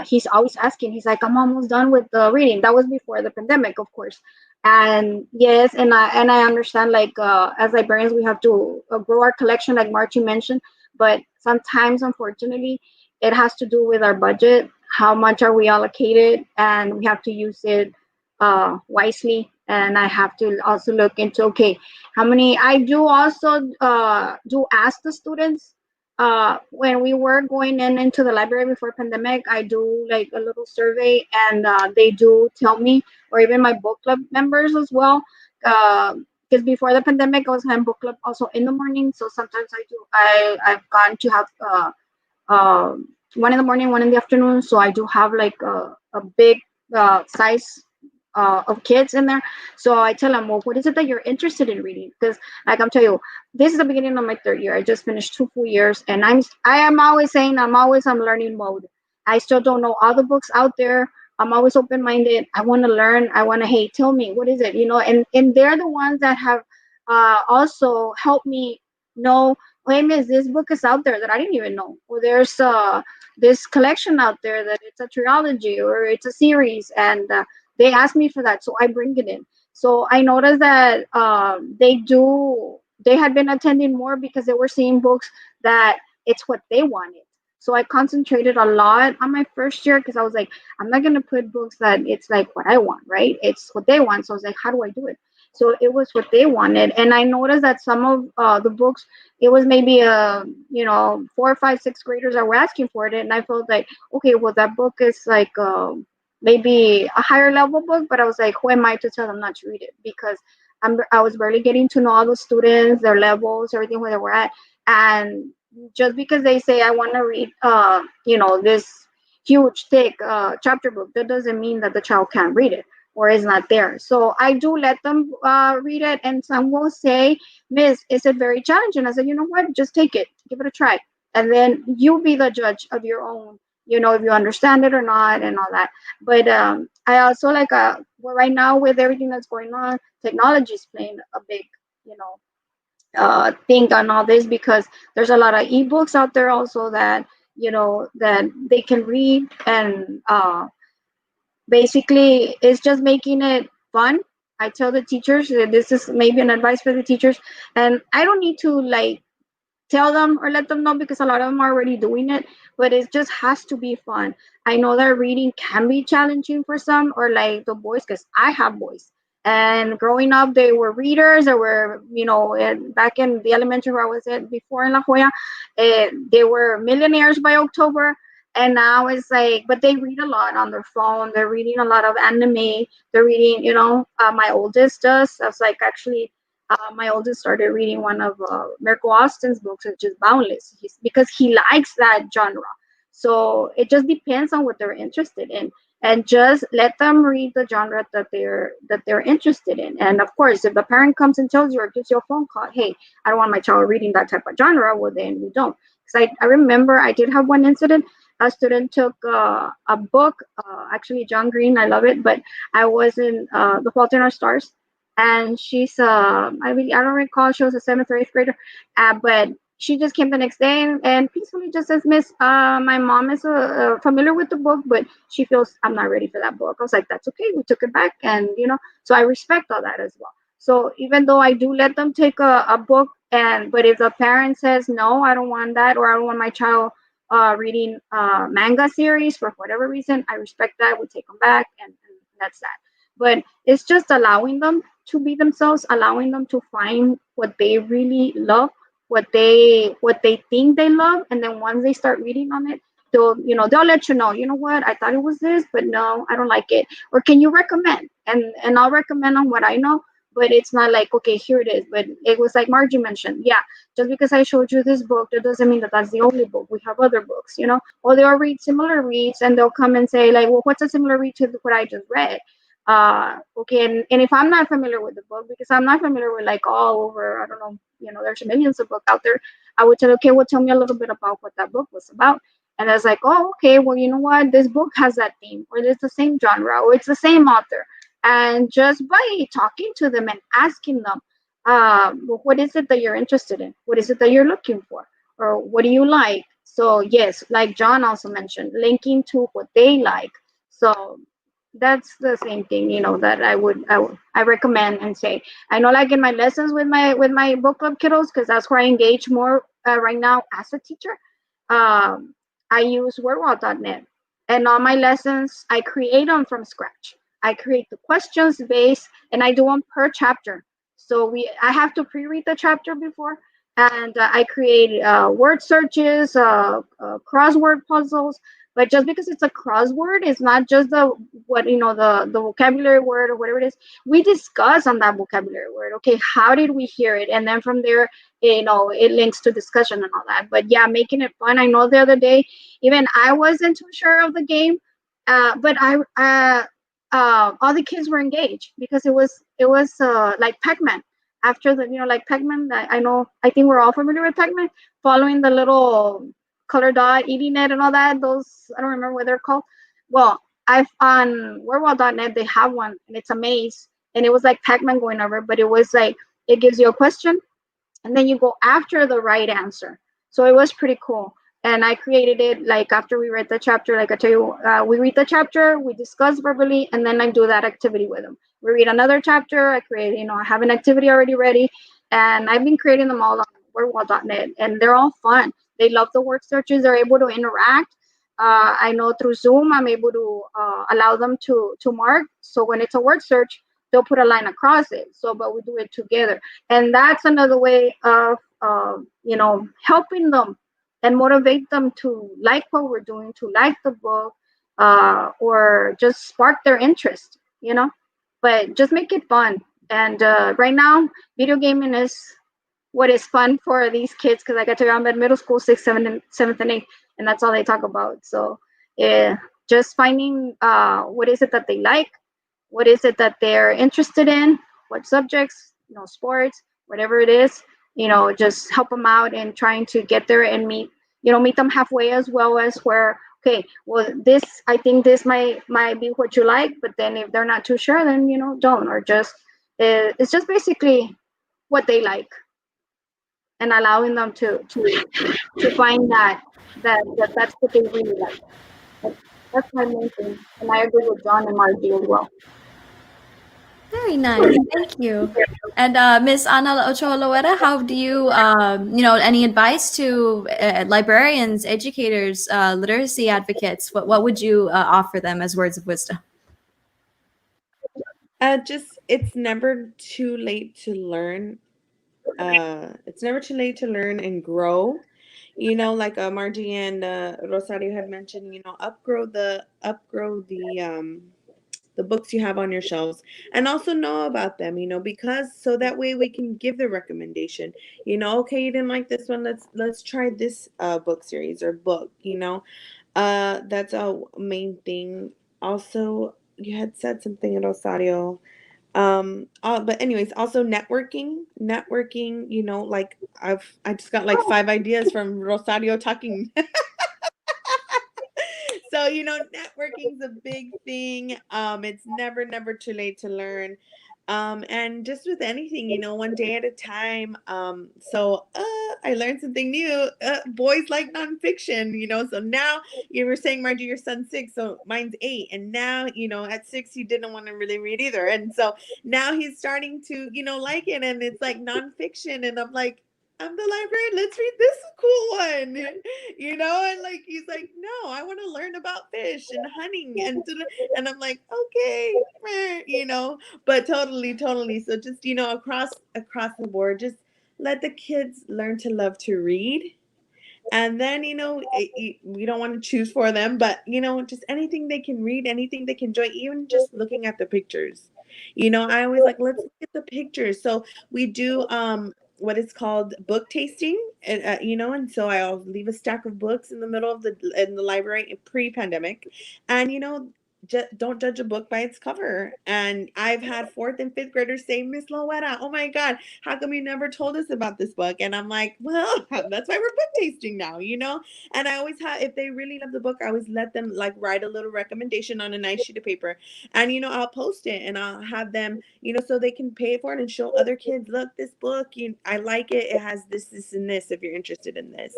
he's always asking. He's like, I'm almost done with the reading. That was before the pandemic, of course. And yes, and I understand, like, as librarians, we have to grow our collection, like Margie mentioned. But sometimes, unfortunately, it has to do with our budget. How much are we allocated? And we have to use it wisely. And I have to also look into, okay, how many. I do also do ask the students. When we were going into the library before pandemic, I do like a little survey, and they do tell me, or even my book club members as well. Because before the pandemic, I was having book club also in the morning. So sometimes I've gone to have one in the morning, one in the afternoon. So I do have like a big size of kids in there. So I tell them, well, what is it that you're interested in reading? Because, like, I'm telling you, this is the beginning of my 3rd year. I just finished 2 full years, and I am always saying I'm learning mode. I still don't know all the books out there. I'm always open-minded. I want to learn. I want to, hey, tell me, what is it? And they're the ones that have also helped me know, hey, miss, this book is out there that I didn't even know. Or there's this collection out there that it's a trilogy or it's a series, and they ask me for that, so I bring it in. So I noticed that they had been attending more because they were seeing books that it's what they wanted. So I concentrated a lot on my first year, because I was like, I'm not going to put books that it's like what I want, right? It's what they want. So I was like, how do I do it? So it was what they wanted. And I noticed that some of the books, it was maybe 4, 5, 6 graders that were asking for it. And I felt like, okay, well, that book is like maybe a higher level book, but I was like, who am I to tell them not to read it? Because I was barely getting to know all the students, their levels, everything where they were at. And just because they say, I want to read, this huge, thick chapter book, that doesn't mean that the child can't read it or is not there. So I do let them read it. And some will say, Miss, is it very challenging? I said, you know what? Just take it, give it a try. And then you be the judge of your own, if you understand it or not and all that. But I also like, well, right now with everything that's going on, technology is playing a big, thing on all this, because there's a lot of ebooks out there also that, that they can read. And basically it's just making it fun. I tell the teachers that this is maybe an advice for the teachers, and I don't need to like tell them or let them know because a lot of them are already doing it, but it just has to be fun. I know that reading can be challenging for some, or like the boys, because I have boys, and growing up they were readers. They were, back in the elementary where I was at before in La Jolla, they were millionaires by October. And now it's like, but they read a lot on their phone. They're reading a lot of anime. They're reading, my oldest does. That's like actually my oldest started reading one of Mirko Austin's books, which is Boundless, because he likes that genre. So it just depends on what they're interested in, and just let them read the genre that they're interested in. And of course, if the parent comes and tells you or gives you a phone call, hey, I don't want my child reading that type of genre, well then we don't. Because I remember I did have one incident. A student took a book, actually John Green, I love it, but I was in The Fault in Our Stars, and she's I don't recall, she was a 7th or 8th grader, but she just came the next day and peacefully just says, Miss, my mom is familiar with the book, but she feels I'm not ready for that book. I was like, that's okay, we took it back. And so I respect all that as well. So even though I do let them take a book, but if the parent says no, I don't want that, or I don't want my child reading manga series for whatever reason, I respect that. We take them back, and that's that. But it's just allowing them to be themselves, allowing them to find what they really love, what they think they love, and then once they start reading on it, they'll let you know. You know what? I thought it was this, but no, I don't like it. Or can you recommend? And I'll recommend on what I know. But it's not like, okay, here it is. But it was like Margie mentioned. Yeah, just because I showed you this book, that doesn't mean that that's the only book. We have other books, Or they'll read similar reads, and they'll come and say like, well, what's a similar read to what I just read? Okay, and if I'm not familiar with the book, because I'm not familiar with like all over, I don't know, there's millions of books out there, I would say, okay, well, tell me a little bit about what that book was about. And I was like, oh, okay, well, you know what, this book has that theme, or it's the same genre, or it's the same author. And just by talking to them and asking them, what is it that you're interested in? What is it that you're looking for? Or what do you like? So yes, like John also mentioned, linking to what they like. So that's the same thing, that I recommend and say. I know, like in my lessons with my book club kiddos, because that's where I engage more right now as a teacher. I use wordwall.net, and all my lessons I create them from scratch. I create the questions based, and I do them per chapter. So I have to pre-read the chapter before, and I create word searches, crossword puzzles. But just because it's a crossword, it's not just the vocabulary word or whatever it is. We discuss on that vocabulary word. Okay, how did we hear it? And then from there, it links to discussion and all that. But yeah, making it fun. I know the other day, even I wasn't too sure of the game, but all the kids were engaged because it was like Pac-Man. After the like Pac-Man, I think we're all familiar with Pac-Man, following the little color dot, eating it and all that. Those, I don't remember what they're called. Well, I've on wordwall.net, they have one, and it's a maze, and it was like Pac-Man going over, but it was like, it gives you a question and then you go after the right answer. So it was pretty cool. And I created it like after we read the chapter. Like I tell you, we read the chapter, we discuss verbally, and then I do that activity with them. We read another chapter, I create, I have an activity already ready, and I've been creating them all on wordwall.net, and they're all fun. They love the word searches. They're able to interact. I know through Zoom, I'm able to allow them to mark. So when it's a word search, they'll put a line across it. So, but we do it together. And that's another way of, helping them and motivate them to like what we're doing, to like the book, or just spark their interest, But just make it fun. And right now, video gaming is what is fun for these kids, because like I tell you, I'm at middle school, 6th, 7th, and 8th, and that's all they talk about. So just finding what is it that they like, what is it that they're interested in, what subjects, sports, whatever it is, just help them out and trying to get there and meet them halfway, as well as where, okay, well, I think this might be what you like, but then if they're not too sure, then, don't, or just, it's just basically what they like, and allowing them to find that's what they really like. That's my main thing. And I agree with John and Margie as well. Very nice. Thank you. And Miss Ana Ochoa Loera, how do you, any advice to librarians, educators, literacy advocates? What would you offer them as words of wisdom? Just it's never too late to learn. It's never too late to learn and grow. Like Margie and Rosario had mentioned, upgrow the books you have on your shelves, and also know about them, because so that way we can give the recommendation. Okay, you didn't like this one, let's try this book series or book. That's a main thing. Also, you had said something, Rosario. But anyways, also networking, like I just got like 5 ideas from Rosario talking. So, networking is a big thing. It's never too late to learn. And just with anything, one day at a time. I learned something new. Boys like nonfiction, so now you were saying, Margie, your son's 6, so mine's 8. And now, at 6, he didn't want to really read either. And so now he's starting to, like it. And it's like nonfiction. And I'm like, I'm the librarian. Let's read this cool one, and like he's like, no, I want to learn about fish and hunting and I'm like, okay, but totally. So just across the board, just let the kids learn to love to read. And then, we don't want to choose for them, but, just anything they can read, anything they can enjoy, even just looking at the pictures. I always like, let's look at the pictures. So we do what is called book tasting, and, and so I'll leave a stack of books in the middle of in the library pre-pandemic. And, don't judge a book by its cover. And I've had 4th and 5th graders say, Miss Loera, oh my God, how come you never told us about this book? And I'm like, well, that's why we're book tasting now, And I always have, if they really love the book, I always let them like write a little recommendation on a nice sheet of paper. And, I'll post it and I'll have them, so they can pay for it and show other kids, look, this book, I like it. It has this, and this, if you're interested in this.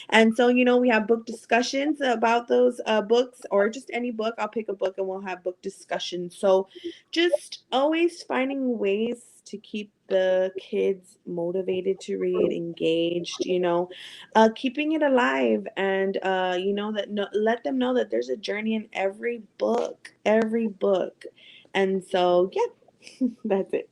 And so, we have book discussions about those books, or just any book. I'll pick a book and we'll have book discussions. So just always finding ways to keep the kids motivated to read, engaged, keeping it alive, and let them know that there's a journey in every book. And so, yeah, that's it.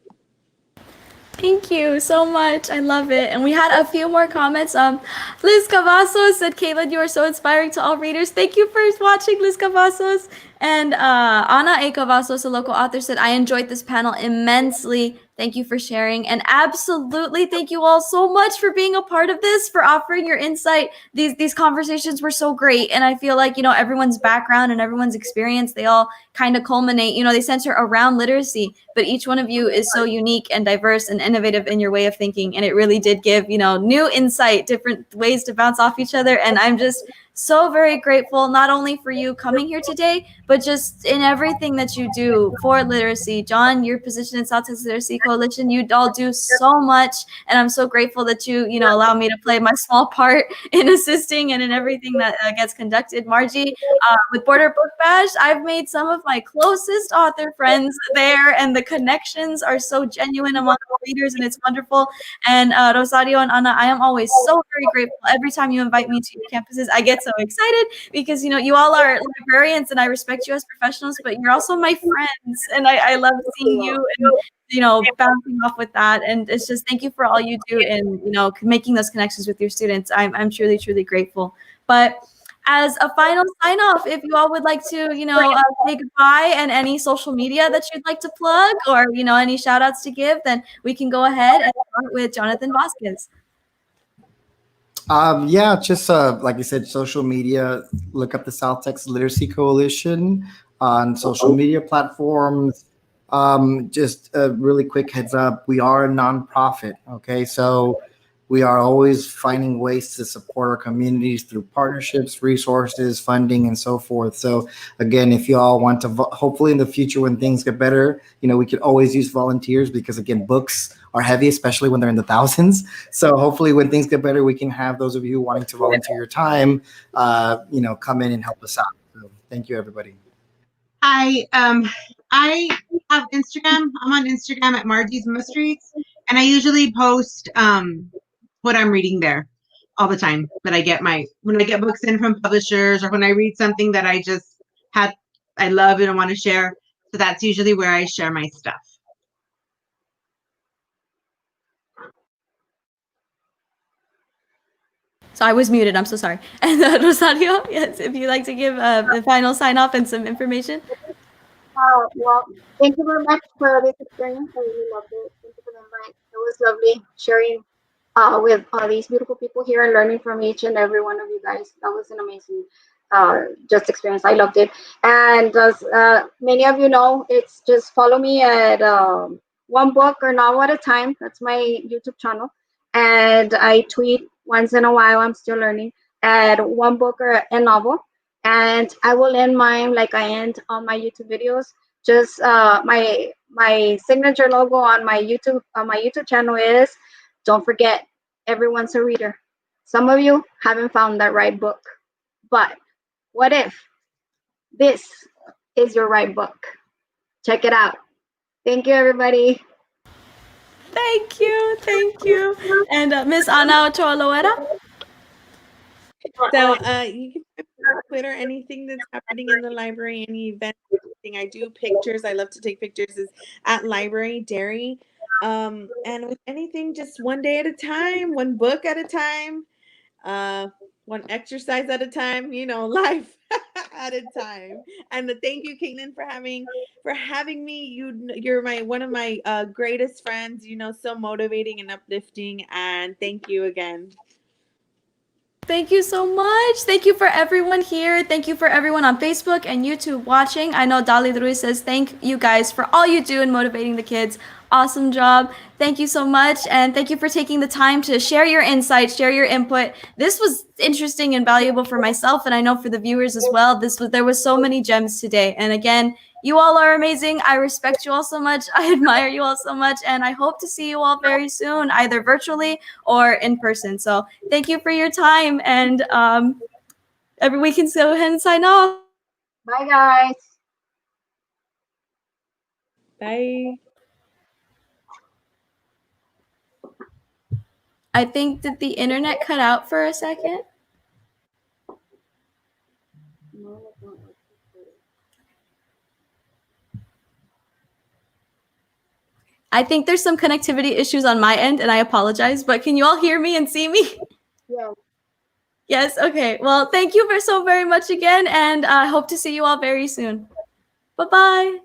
Thank you so much. I love it. And we had a few more comments. Liz Cavazos said, Katelynn, you are so inspiring to all readers. Thank you for watching, Liz Cavazos. And Ana A. Cavazos, a local author, said, I enjoyed this panel immensely. Thank you for sharing. And absolutely, thank you all so much for being a part of this, for offering your insight. These conversations were so great. And I feel like, everyone's background and everyone's experience, they all kind of culminate, they center around literacy, but each one of you is so unique and diverse and innovative in your way of thinking. And it really did give, new insight, different ways to bounce off each other. And I'm just so very grateful, not only for you coming here today, but just in everything that you do for literacy. John, your position in South Texas Literacy Coalition, you all do so much. And I'm so grateful that you, allow me to play my small part in assisting and in everything that gets conducted. Margie, with Border Book Bash, I've made some of my closest author friends there, and the connections are so genuine among the readers, and it's wonderful. And Rosario and Ana, I am always so very grateful. Every time you invite me to your campuses, I get so excited because, you all are librarians and I respect you as professionals, but you're also my friends. And I love seeing you and, bouncing off with that. And it's just, thank you for all you do and, making those connections with your students. I'm truly, truly grateful. But as a final sign off, if you all would like to, say goodbye and any social media that you'd like to plug or, any shout outs to give, then we can go ahead and start with Jonathon Vasquez. Yeah, just like you said, social media. Look up the South Texas Literacy Coalition on social media platforms. Just a really quick heads up, we are a nonprofit. Okay, so we are always finding ways to support our communities through partnerships, resources, funding, and so forth. So again, if you all want to, hopefully in the future when things get better, we could always use volunteers because again, books are heavy, especially when they're in the thousands. So hopefully when things get better, we can have those of you wanting to volunteer your time, come in and help us out. So Thank you, everybody. I have Instagram. I'm on Instagram at Margie's Mysteries, and I usually post what I'm reading there all the time. When I get books in from publishers, or when I read something that I love and I want to share. So that's usually where I share my stuff. So I was muted. I'm so sorry. And Rosario, yes, if you'd like to give the final sign off and some information. Well, thank you very much for this experience. I really loved it. Thank you for the invite. It was lovely sharing with these beautiful people here and learning from each and every one of you guys. That was an amazing just experience. I loved it. And as many of you know, it's just follow me at one book or novel at a time. That's my YouTube channel. And I tweet once in a while. I'm still learning at one book or a novel. And I will end mine like I end all my YouTube videos. Just my signature logo on my YouTube channel is, don't forget, everyone's a reader. Some of you haven't found that right book, but what if this is your right book? Check it out. Thank you, everybody. Thank you. And Miss Ana Ochoa Loera. So you can put on Twitter anything that's happening in the library, any event, anything I do, pictures. I love to take pictures. Is at Library Derry, and with anything, just one day at a time, one book at a time, one exercise at a time. Life at a time. And thank you, Katelynn, for having me. You're one of my greatest friends. So motivating and uplifting. And thank you again. Thank you so much. Thank you for everyone here. Thank you for everyone on Facebook and YouTube watching. I know Dali Ruiz says thank you guys for all you do in motivating the kids. Awesome job. Thank you so much. And thank you for taking the time to share your insights, share your input. This was interesting and valuable for myself, and I know for the viewers as well. There was so many gems today. And again, you all are amazing. I respect you all so much. I admire you all so much. And I hope to see you all very soon, either virtually or in person. So thank you for your time. And we can go ahead and sign off. Bye, guys. Bye. I think that the internet cut out for a second. I think there's some connectivity issues on my end, and I apologize, but can you all hear me and see me? Yes. Yes, okay. Well, thank you so very much again, and I hope to see you all very soon. Bye-bye.